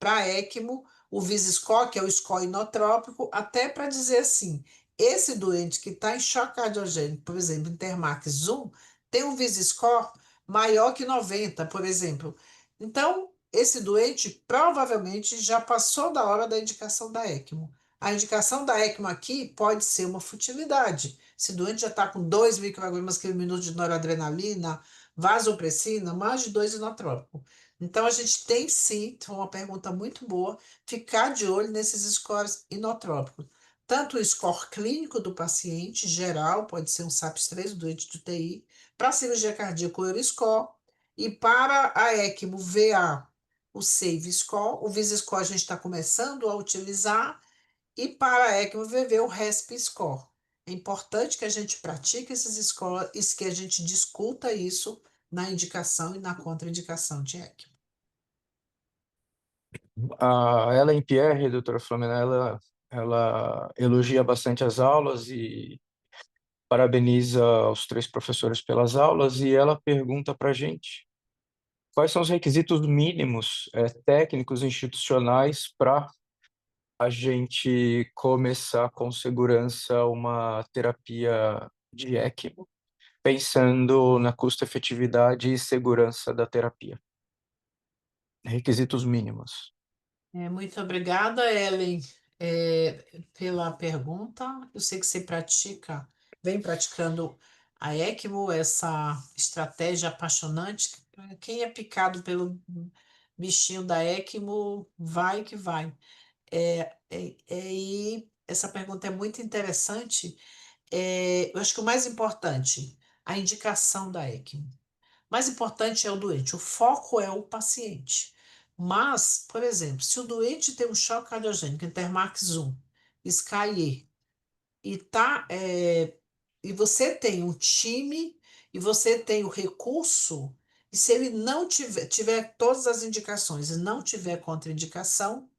para ECMO o Visiscore, que é o score inotrópico, até para dizer assim, esse doente que está em choque cardiogênico, por exemplo, Intermax 1, tem um Visiscore maior que 90, por exemplo. Então, esse doente provavelmente já passou da hora da indicação da ECMO. A indicação da ECMO aqui pode ser uma futilidade. Se o doente já está com 2 microgramas por minuto de noradrenalina, vasopressina, mais de 2 inotrópico. Então, a gente tem sim, foi uma pergunta muito boa, ficar de olho nesses scores inotrópicos. Tanto o score clínico do paciente, geral, pode ser um SAPS-3, doente de UTI, para a cirurgia cardíaca, o Euroscore, e para a ECMO VA, o SAVE Score, o VISA-Score a gente está começando a utilizar, e para a ECMO VV, o RESP Score. É importante que a gente pratique esses scores, que a gente discuta isso na indicação e na contraindicação de ECMO. A Ellen Pierre, doutora Filomena, ela elogia bastante as aulas e parabeniza os 3 professores pelas aulas, e ela pergunta para a gente quais são os requisitos mínimos, técnicos, institucionais, para a gente começar com segurança uma terapia de ECMO, pensando na custo-efetividade e segurança da terapia. Requisitos mínimos. Muito obrigada, Ellen, pela pergunta. Eu sei que você vem praticando a ECMO, essa estratégia apaixonante. Quem é picado bichinho da ECMO vai que vai. E essa pergunta é muito interessante. Eu acho que o mais importante, a indicação da ECMO. O mais importante é o doente, o foco é o paciente. Mas, por exemplo, se o doente tem um choque cardiogênico, Intermax 1, SCAI-E, e você tem um time e você tem o recurso, e se ele não tiver todas as indicações e não tiver contraindicação,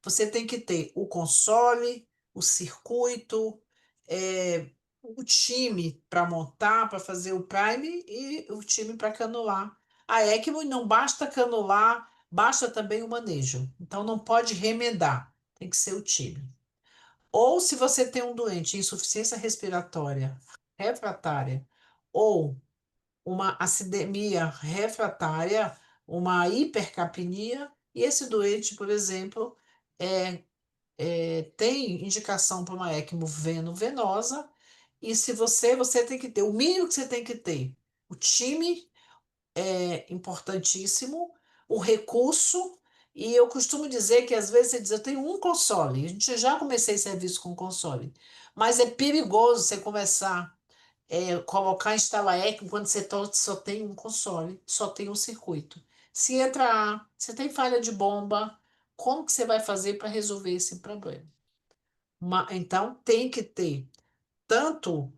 você tem que ter o console, o circuito, o time para montar, para fazer o prime e o time para canular. A ECMO não basta canular, basta também o manejo. Então não pode remendar, tem que ser o time. Ou se você tem um doente em insuficiência respiratória refratária ou uma acidemia refratária, uma hipercapnia, e esse doente, por exemplo, tem indicação para uma ECMO veno-venosa, e se você tem que ter, o mínimo que você tem que ter, o time é importantíssimo, o recurso, e eu costumo dizer que às vezes você diz, eu tenho um console, a gente já comecei serviço com console, mas é perigoso você começar colocar, instalar ECMO quando você só tem um console, só tem um circuito. Se entrar, você tem falha de bomba, como que você vai fazer para resolver esse problema? Então, tem que ter tanto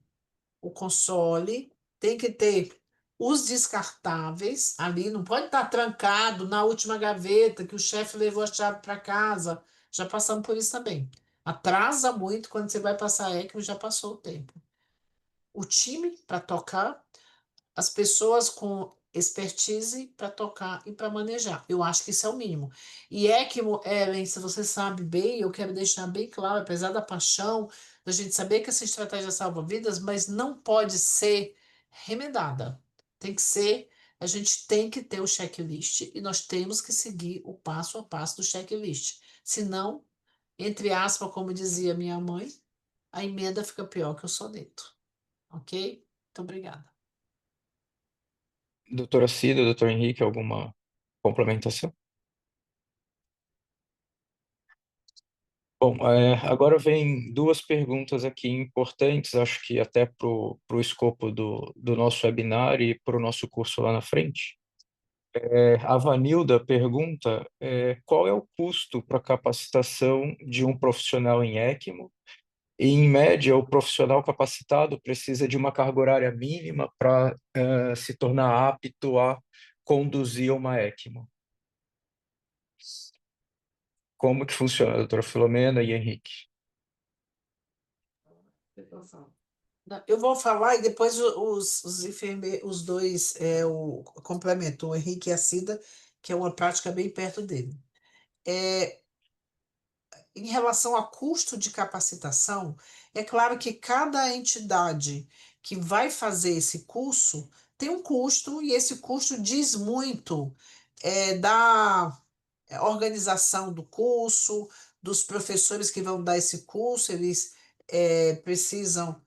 o console, tem que ter os descartáveis ali, não pode estar trancado na última gaveta que o chefe levou a chave para casa. Já passamos por isso também. Atrasa muito quando você vai passar ECMO, já passou o tempo. O time para tocar, as pessoas com expertise para tocar e para manejar. Eu acho que isso é o mínimo. E ECMO, Ellen, se você sabe bem, eu quero deixar bem claro, apesar da paixão, da gente saber que essa estratégia salva vidas, mas não pode ser remedada. Tem que ser, a gente tem que ter o checklist e nós temos que seguir o passo a passo do checklist. Senão, entre aspas, como dizia minha mãe, a emenda fica pior que o soneto. Ok? Muito obrigada. Doutora Cida, doutor Henrique, alguma complementação? Bom, agora vem duas perguntas aqui importantes, acho que até para o escopo do nosso webinar e para o nosso curso lá na frente. A Vanilda pergunta, qual é o custo para capacitação de um profissional em ECMO? E, em média, o profissional capacitado precisa de uma carga horária mínima para se tornar apto a conduzir uma ECMO. Como que funciona, doutora Filomena e Henrique? Não, eu vou falar e depois os enfermeiros, os dois, o complemento, o Henrique e a Cida, que é uma prática bem perto dele. É, Em relação a custo de capacitação, é claro que cada entidade que vai fazer esse curso tem um custo, e esse custo diz muito da organização do curso, dos professores que vão dar esse curso, eles precisam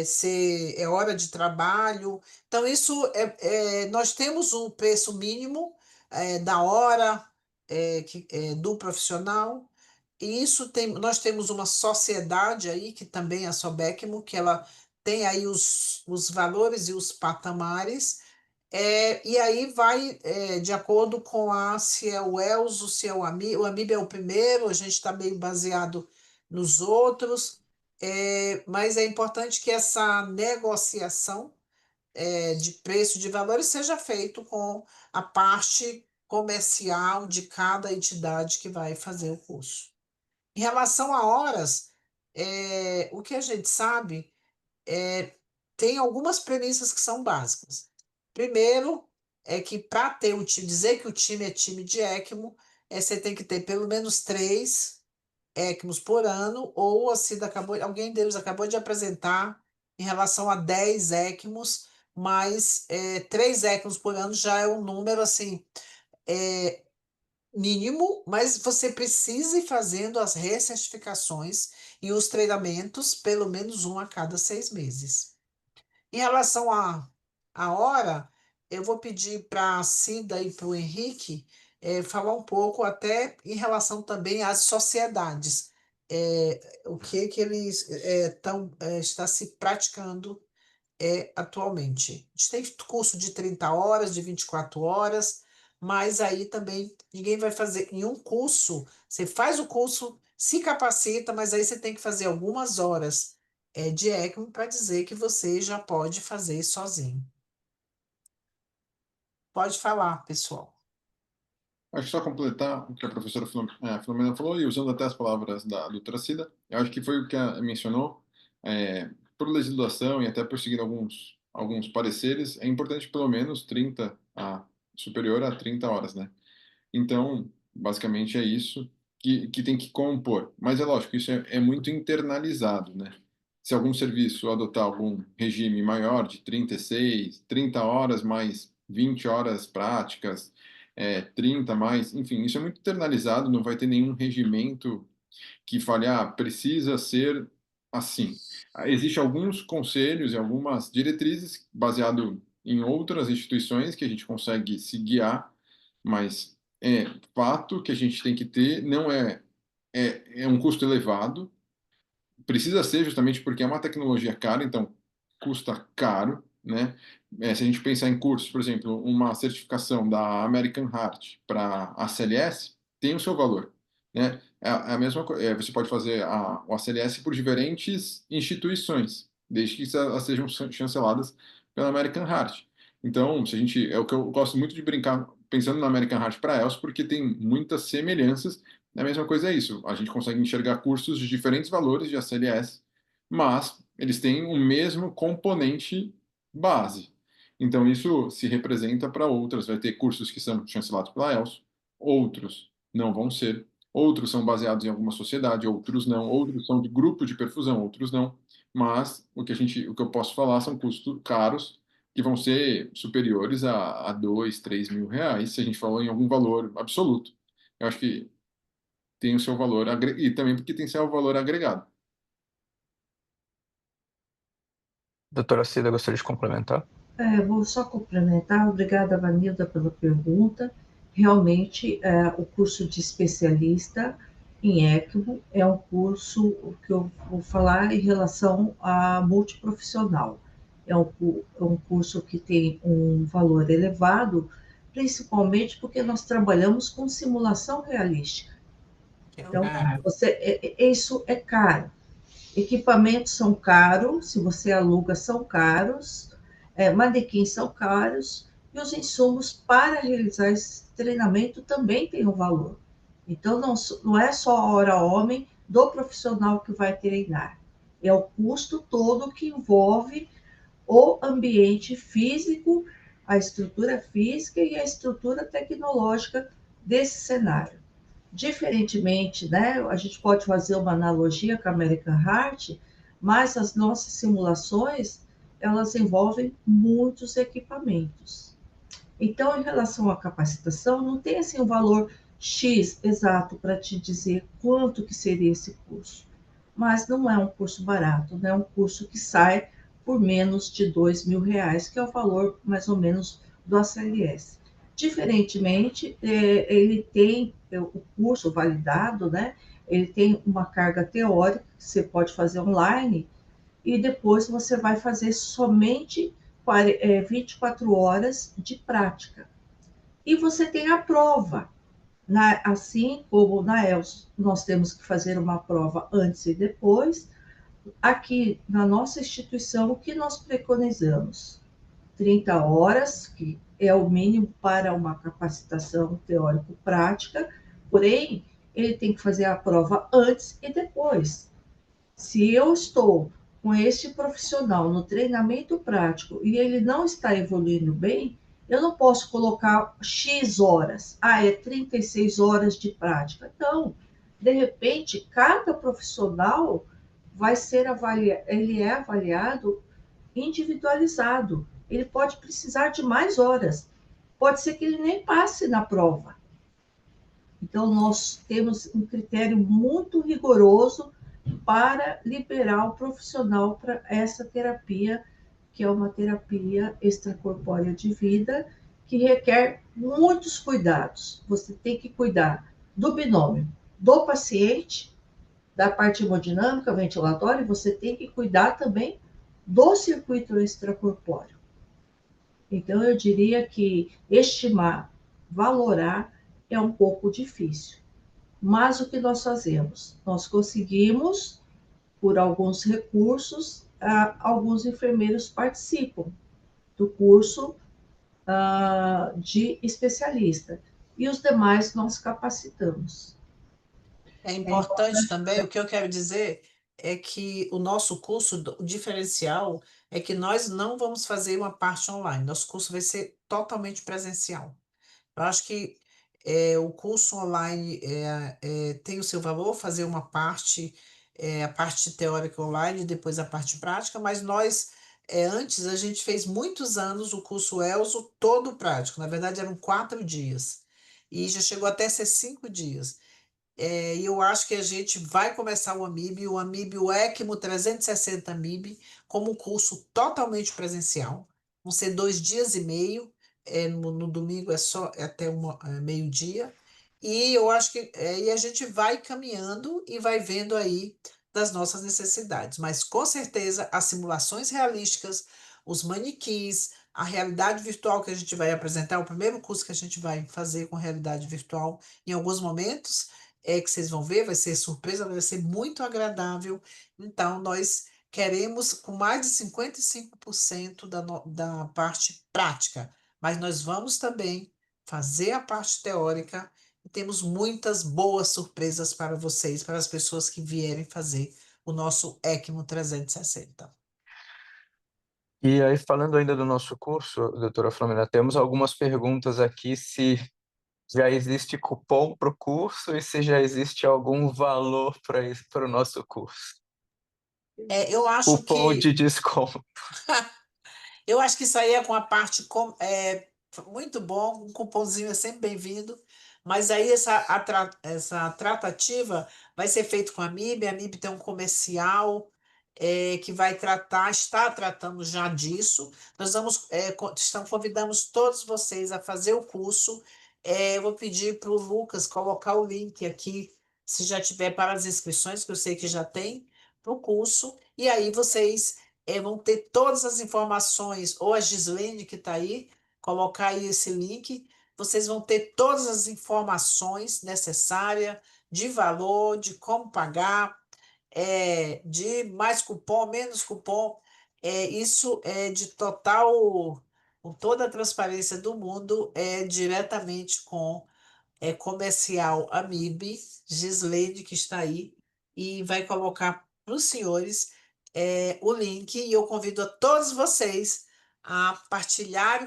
ser, é hora de trabalho. Então, nós temos um preço mínimo da hora do profissional, e isso nós temos uma sociedade aí, que também é a Sobecmo, que ela tem aí os valores e os patamares, e aí vai de acordo com se é o Elzo, se é o Amib é o primeiro, a gente está meio baseado nos outros, mas é importante que essa negociação de preço de valores seja feito com a parte comercial de cada entidade que vai fazer o curso. Em relação a horas, o que a gente sabe tem algumas premissas que são básicas. Primeiro, é que para ter o time, dizer que o time é time de ECMO, você tem que ter pelo menos 3 ECMOs por ano, ou a Cida alguém deles acabou de apresentar em relação a 10 ECMOs, mas 3 ECMOs por ano já é um número assim mínimo, mas você precisa ir fazendo as recertificações e os treinamentos, pelo menos um a cada 6 meses. Em relação à hora, eu vou pedir para a Cida e para o Henrique falar um pouco até em relação também às sociedades, o que eles está se praticando atualmente. A gente tem curso de 30 horas, de 24 horas, mas aí também ninguém vai fazer em um curso. Você faz o curso, se capacita, mas aí você tem que fazer algumas horas de ECMO para dizer que você já pode fazer sozinho. Pode falar, pessoal. Acho que só completar o que a professora Filomena falou, e usando até as palavras da doutora Cida, eu acho que foi o que ela mencionou, por legislação e até por seguir alguns pareceres, é importante pelo menos 30, superior a 30 horas, né? Então, basicamente é isso que tem que compor. Mas é lógico, isso é muito internalizado, né? Se algum serviço adotar algum regime maior de 36, 30 horas mais 20 horas práticas, 30 mais, enfim, isso é muito internalizado, não vai ter nenhum regimento que fale, precisa ser assim. Existem alguns conselhos e algumas diretrizes baseado em outras instituições que a gente consegue se guiar, mas é fato que a gente tem que ter, não é um custo elevado, precisa ser justamente porque é uma tecnologia cara, então custa caro, né? Se a gente pensar em cursos, por exemplo, uma certificação da American Heart para a ACLS tem o seu valor, né? É a mesma coisa. Você pode fazer o ACLS por diferentes instituições, desde que elas sejam chanceladas pela American Heart. Então, se a gente é o que eu gosto muito de brincar pensando na American Heart para a ELS, porque tem muitas semelhanças. A mesma coisa é isso. A gente consegue enxergar cursos de diferentes valores de ACLS, mas eles têm o mesmo componente base. Então, isso se representa para outras. Vai ter cursos que são chancelados pela ELS, outros não vão ser, outros são baseados em alguma sociedade, outros não, outros são de grupo de perfusão, outros não. Mas o que eu posso falar são custos caros que vão ser superiores a 2, 3 mil reais, se a gente falou em algum valor absoluto. Eu acho que tem o seu valor e também porque tem seu valor agregado. Doutora Cida, gostaria de complementar? Vou só complementar. Obrigada, Vanilda, pela pergunta. Realmente, o curso de especialista em ECMO é um curso que eu vou falar em relação a multiprofissional. É um curso que tem um valor elevado, principalmente porque nós trabalhamos com simulação realística. Então, isso é caro. Equipamentos são caros, se você aluga, são caros, manequins são caros, e os insumos para realizar esse treinamento também têm um valor. Então, não é só a hora homem do profissional que vai treinar, é o custo todo que envolve o ambiente físico, a estrutura física e a estrutura tecnológica desse cenário. Diferentemente, né, a gente pode fazer uma analogia com a American Heart, mas as nossas simulações, elas envolvem muitos equipamentos. Então, em relação à capacitação, não tem assim um valor X exato para te dizer quanto que seria esse curso. Mas não é um curso barato, né? É um curso que sai por menos de 2 mil reais, que é o valor mais ou menos do ACLS. Diferentemente, ele tem o curso validado, né? Ele tem uma carga teórica que você pode fazer online e depois você vai fazer somente 24 horas de prática. E você tem a prova. Assim como na ELS, nós temos que fazer uma prova antes e depois. Aqui na nossa instituição, o que nós preconizamos? 30 horas, que é o mínimo para uma capacitação teórico-prática, porém, ele tem que fazer a prova antes e depois. Se eu estou com este profissional no treinamento prático e ele não está evoluindo bem, eu não posso colocar X horas. É 36 horas de prática. Não. De repente, cada profissional vai ser ele é avaliado individualizado. Ele pode precisar de mais horas. Pode ser que ele nem passe na prova. Então, nós temos um critério muito rigoroso para liberar o profissional para essa terapia, que é uma terapia extracorpórea de vida, que requer muitos cuidados. Você tem que cuidar do binômio do paciente, da parte hemodinâmica, ventilatória, e você tem que cuidar também do circuito extracorpóreo. Então, eu diria que estimar, valorar é um pouco difícil. Mas o que nós fazemos? Nós conseguimos, por alguns recursos, alguns enfermeiros participam do curso de especialista. E os demais nós capacitamos. É importante também, o que eu quero dizer é que o nosso curso, o diferencial é que nós não vamos fazer uma parte online, nosso curso vai ser totalmente presencial. Eu acho que o curso online tem o seu valor, fazer uma parte, a parte teórica online, e depois a parte prática, mas nós, antes, a gente fez muitos anos o curso ELSO todo prático, na verdade eram 4 dias, e já chegou até a ser 5 dias. E eu acho que a gente vai começar o AMIB, o ECMO 360 AMIB, como um curso totalmente presencial. Vão ser 2 dias e meio, no domingo é até meio-dia. E eu acho que e a gente vai caminhando e vai vendo aí das nossas necessidades. Mas com certeza as simulações realísticas, os manequins, a realidade virtual que a gente vai apresentar, o primeiro curso que a gente vai fazer com realidade virtual em alguns momentos que vocês vão ver, vai ser surpresa, vai ser muito agradável. Então, nós queremos com mais de 55% da parte prática, mas nós vamos também fazer a parte teórica e temos muitas boas surpresas para vocês, para as pessoas que vierem fazer o nosso ECMO 360. E aí, falando ainda do nosso curso, doutora Flamengo, temos algumas perguntas aqui se já existe cupom para o curso e se já existe algum valor para o nosso curso. Eu acho Cupom de que desconto. Eu acho que isso aí é com a parte muito bom, um cupomzinho é sempre bem-vindo, mas aí essa tratativa vai ser feita com a MIB tem um comercial que vai está tratando já disso. Nós convidamos todos vocês a fazer o curso. Eu vou pedir para o Lucas colocar o link aqui, se já tiver para as inscrições, que eu sei que já tem, para o curso, e aí vocês vão ter todas as informações, ou a Gislene que está aí, colocar aí esse link, vocês vão ter todas as informações necessárias de valor, de como pagar, de mais cupom, menos cupom. Isso é de total, com toda a transparência do mundo, diretamente com comercial Amib, Gislene, que está aí, e vai colocar para os senhores o link, e eu convido a todos vocês a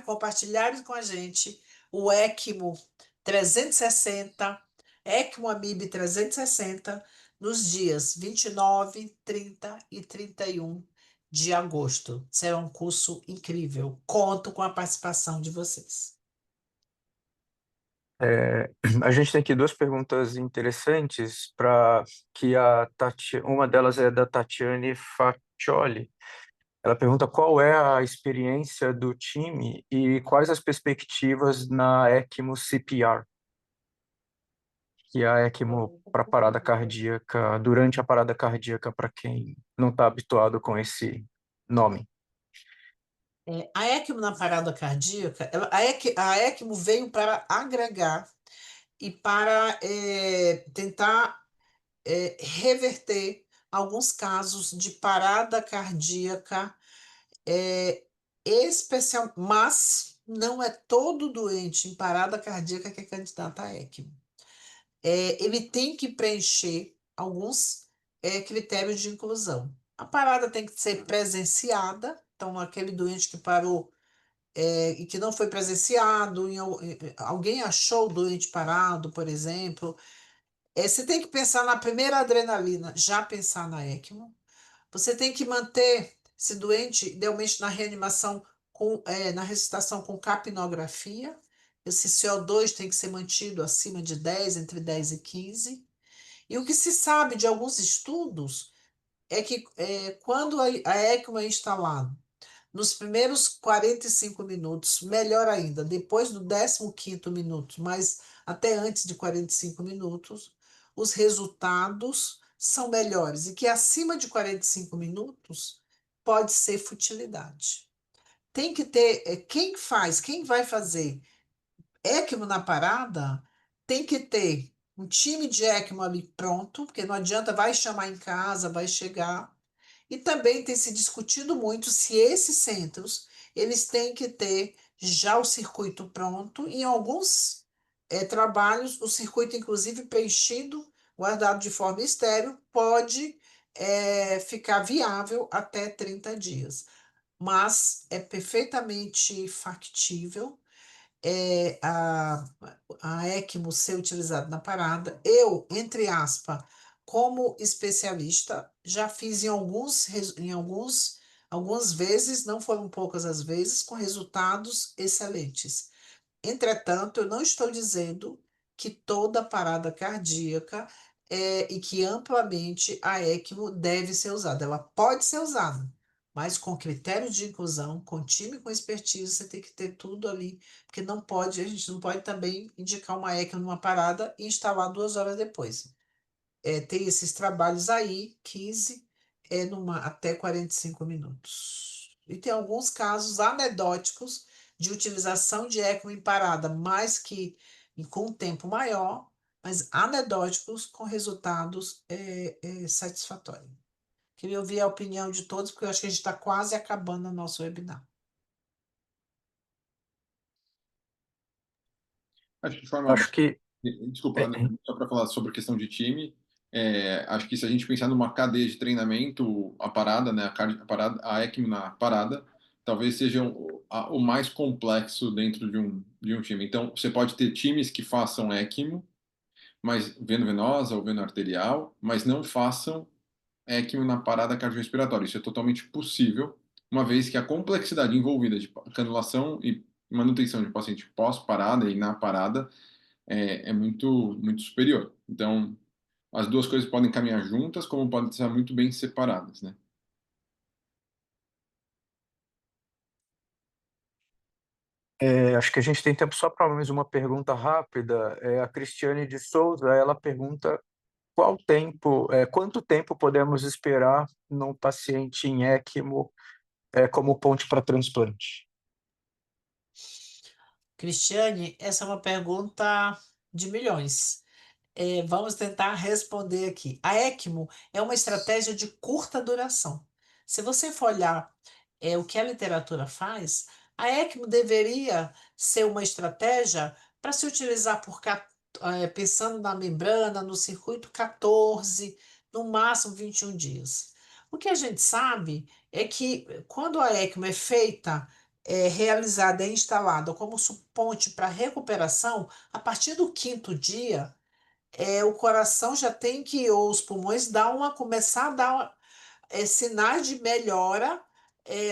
compartilharem com a gente o ECMO 360, ECMO Amib 360, nos dias 29, 30 e 31 de agosto. Será um curso incrível. Conto com a participação de vocês. A gente tem aqui duas perguntas interessantes para que uma delas é da Tatiane Faccioli. Ela pergunta qual é a experiência do time e quais as perspectivas na ECMO CPR, que é a ECMO para parada cardíaca, durante a parada cardíaca, para quem não está habituado com esse nome. A ECMO na parada cardíaca, a ECMO veio para agregar e para tentar reverter alguns casos de parada cardíaca especial, mas não é todo doente em parada cardíaca que é candidato a ECMO. Ele tem que preencher alguns critérios de inclusão. A parada tem que ser presenciada, então aquele doente que parou e que não foi presenciado, alguém achou o doente parado, por exemplo. Você tem que pensar na primeira adrenalina, já pensar na ECMO. Você tem que manter esse doente, idealmente na reanimação, na ressuscitação com capnografia. Esse CO2 tem que ser mantido acima de 10, entre 10 e 15. E o que se sabe de alguns estudos é que quando a ECMO é instalada nos primeiros 45 minutos, melhor ainda, depois do 15º minuto, mas até antes de 45 minutos, os resultados são melhores e que acima de 45 minutos pode ser futilidade. Tem que ter, quem vai fazer ECMO na parada, tem que ter um time de ECMO ali pronto, porque não adianta, vai chamar em casa, vai chegar. E também tem se discutido muito se esses centros, eles têm que ter já o circuito pronto, e em alguns trabalhos, o circuito inclusive preenchido, guardado de forma estéril, pode ficar viável até 30 dias. Mas é perfeitamente factível a ECMO ser utilizada na parada. Eu, entre aspas, como especialista, já fiz algumas vezes, não foram poucas as vezes, com resultados excelentes. Entretanto, eu não estou dizendo que toda parada cardíaca e que amplamente a ECMO deve ser usada. Ela pode ser usada, mas com critério de inclusão, com time com expertise, você tem que ter tudo ali, porque não pode, a gente não pode também indicar uma ECMO numa parada e instalar 2 horas depois. Tem esses trabalhos aí, 15 até 45 minutos. E tem alguns casos anedóticos de utilização de ECMO em parada, mais que com um tempo maior, mas anedóticos com resultados satisfatórios. Queria ouvir a opinião de todos, porque eu acho que a gente está quase acabando o nosso webinar. Acho que de forma Acho que Desculpa, é, André, só para falar sobre a questão de time, acho que se a gente pensar numa cadeia de treinamento, a parada, né, a parada, a ECMO na parada, talvez seja o mais complexo dentro de um time. Então, você pode ter times que façam ECMO, mas veno venosa ou veno arterial, mas não façam ECMO na parada cardiorrespiratória. Isso é totalmente possível, uma vez que a complexidade envolvida de canulação e manutenção de paciente pós-parada e na parada é muito, muito superior. Então, as duas coisas podem caminhar juntas, como podem ser muito bem separadas, né? acho que a gente tem tempo só para mais uma pergunta rápida. A Cristiane de Souza, ela pergunta quanto tempo podemos esperar num paciente em ECMO como ponte para transplante? Cristiane, essa é uma pergunta de milhões. Vamos tentar responder aqui. A ECMO é uma estratégia de curta duração. Se você for olhar o que a literatura faz, a ECMO deveria ser uma estratégia para se utilizar pensando na membrana, no circuito 14, no máximo 21 dias. O que a gente sabe é que quando a ECMO é feita, realizada e instalada como suporte para recuperação, a partir do 5º dia, o coração já tem que, ou os pulmões, começar a dar sinais de melhora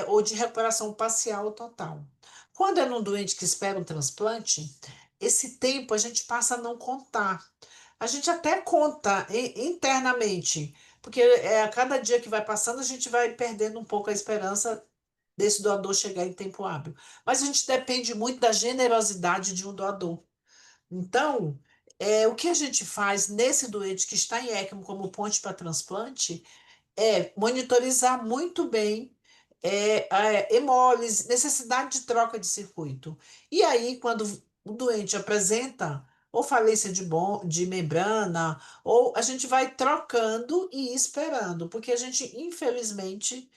ou de recuperação parcial ou total. Quando é num doente que espera um transplante, esse tempo a gente passa a não contar. A gente até conta internamente, porque a cada dia que vai passando, a gente vai perdendo um pouco a esperança desse doador chegar em tempo hábil. Mas a gente depende muito da generosidade de um doador. Então, o que a gente faz nesse doente que está em ECMO como ponte para transplante é monitorizar muito bem a hemólise, necessidade de troca de circuito. E aí, quando o doente apresenta ou falência de membrana, ou a gente vai trocando e esperando, porque a gente, infelizmente,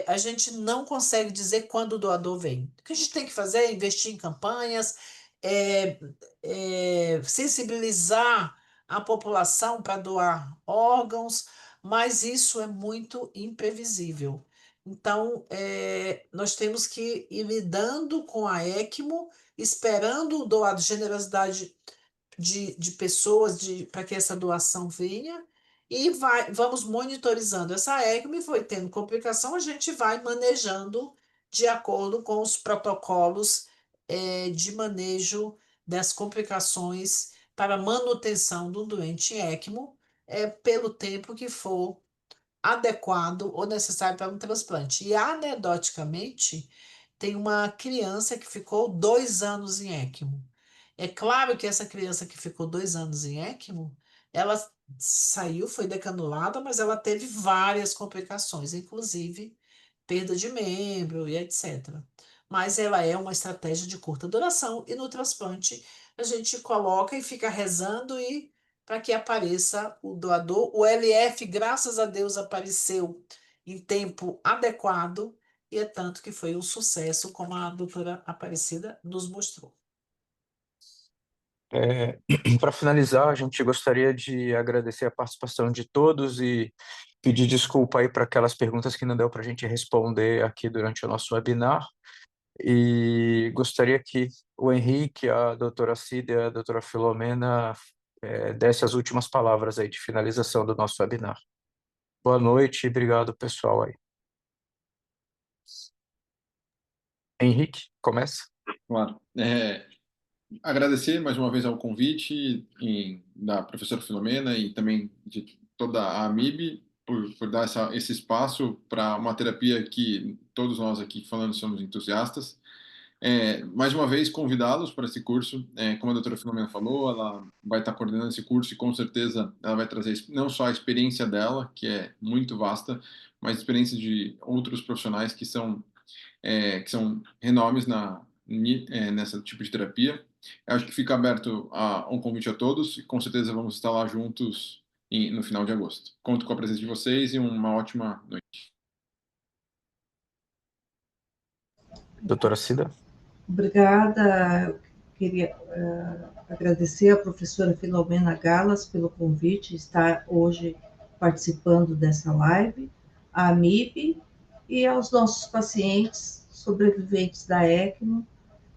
a gente não consegue dizer quando o doador vem. O que a gente tem que fazer é investir em campanhas, é, sensibilizar a população para doar órgãos, mas isso é muito imprevisível. Então, nós temos que ir lidando com a ECMO, esperando o doador, generosidade de pessoas para que essa doação venha e vamos monitorizando essa ECMO e foi tendo complicação, a gente vai manejando de acordo com os protocolos de manejo das complicações para manutenção do doente ECMO pelo tempo que for adequado ou necessário para um transplante. E anedoticamente, tem uma criança que ficou 2 anos em ECMO. É claro que essa criança que ficou 2 anos em ECMO, ela saiu, foi decanulada, mas ela teve várias complicações, inclusive perda de membro e etc. Mas ela é uma estratégia de curta duração e no transplante a gente coloca e fica rezando e para que apareça o doador. O LF, graças a Deus, apareceu em tempo adequado e é tanto que foi um sucesso, como a doutora Aparecida nos mostrou. Para finalizar, a gente gostaria de agradecer a participação de todos e pedir desculpa aí para aquelas perguntas que não deu para a gente responder aqui durante o nosso webinar. E gostaria que o Henrique, a doutora Cida e a doutora Filomena dessem as últimas palavras aí de finalização do nosso webinar. Boa noite e obrigado, pessoal aí. Henrique, começa. Claro. Agradecer mais uma vez ao convite da professora Filomena e também de toda a AMIB por dar esse espaço para uma terapia que todos nós aqui falando somos entusiastas. Mais uma vez, convidá-los para esse curso. Como a doutora Filomena falou, ela vai estar coordenando esse curso e com certeza ela vai trazer não só a experiência dela, que é muito vasta, mas a experiência de outros profissionais que são renomes nessa tipo de terapia. Eu acho que fica aberto um convite a todos e com certeza vamos estar lá juntos no final de agosto. Conto com a presença de vocês e uma ótima noite. Doutora Cida. Obrigada. Eu queria agradecer à professora Filomena Galas pelo convite, estar hoje participando dessa live, à AMIB e aos nossos pacientes sobreviventes da ECMO.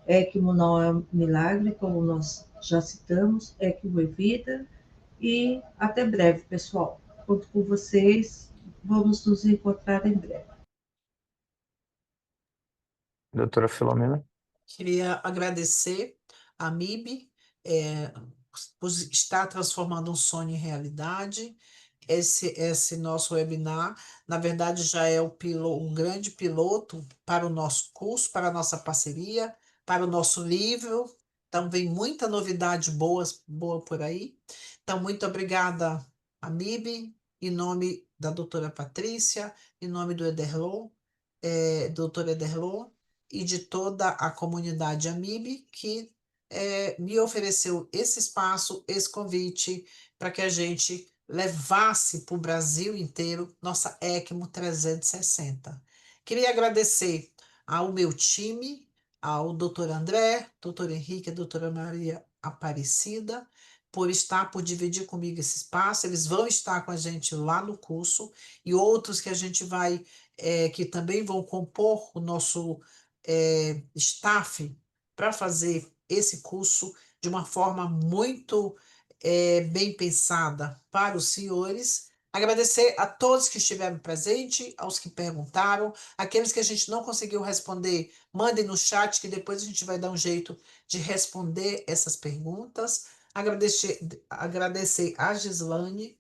ECMO não é um milagre, como nós já citamos, ECMO é vida. E até breve, pessoal. Conto com vocês. Vamos nos encontrar em breve. Doutora Filomena. Queria agradecer a MIB por estar transformando um sonho em realidade. Esse nosso webinar, na verdade, já é um grande piloto para o nosso curso, para a nossa parceria, para o nosso livro. Então, vem muita novidade boa por aí. Então, muito obrigada, a MIB, em nome da doutora Patrícia, em nome do doutor Ederlon, e de toda a comunidade AMIB que me ofereceu esse espaço, esse convite, para que a gente levasse para o Brasil inteiro nossa ECMO 360. Queria agradecer ao meu time, ao doutor André, doutor Henrique, a doutora Maria Aparecida, por dividir comigo esse espaço. Eles vão estar com a gente lá no curso e outros que a gente vai, que também vão compor o nosso staff para fazer esse curso de uma forma muito bem pensada para os senhores. Agradecer a todos que estiveram presentes, aos que perguntaram, aqueles que a gente não conseguiu responder, mandem no chat que depois a gente vai dar um jeito de responder essas perguntas. Agradecer a Gislane,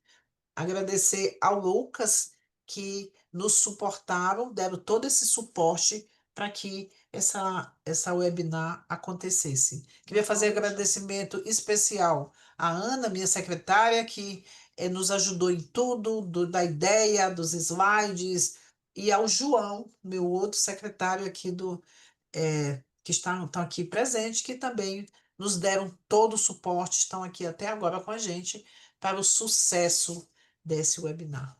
agradecer ao Lucas, que nos suportaram, deram todo esse suporte para que essa webinar acontecesse. Queria fazer agradecimento especial à Ana, minha secretária, que nos ajudou em tudo, da ideia, dos slides, e ao João, meu outro secretário aqui que estão aqui presentes, que também nos deram todo o suporte, estão aqui até agora com a gente para o sucesso desse webinar.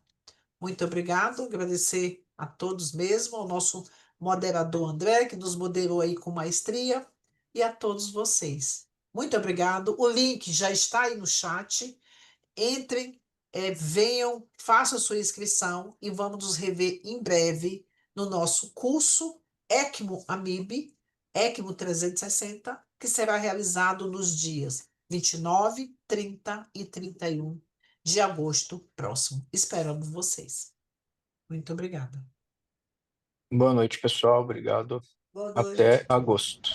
Muito obrigado, agradecer a todos mesmo, ao nosso moderador André, que nos moderou aí com maestria, e a todos vocês. Muito obrigado. O link já está aí no chat. Entrem, venham, façam sua inscrição e vamos nos rever em breve no nosso curso ECMO AMIB, ECMO 360, que será realizado nos dias 29, 30 e 31 de agosto próximo. Esperamos vocês. Muito obrigada. Boa noite, pessoal. Obrigado. Boa Até noite. agosto.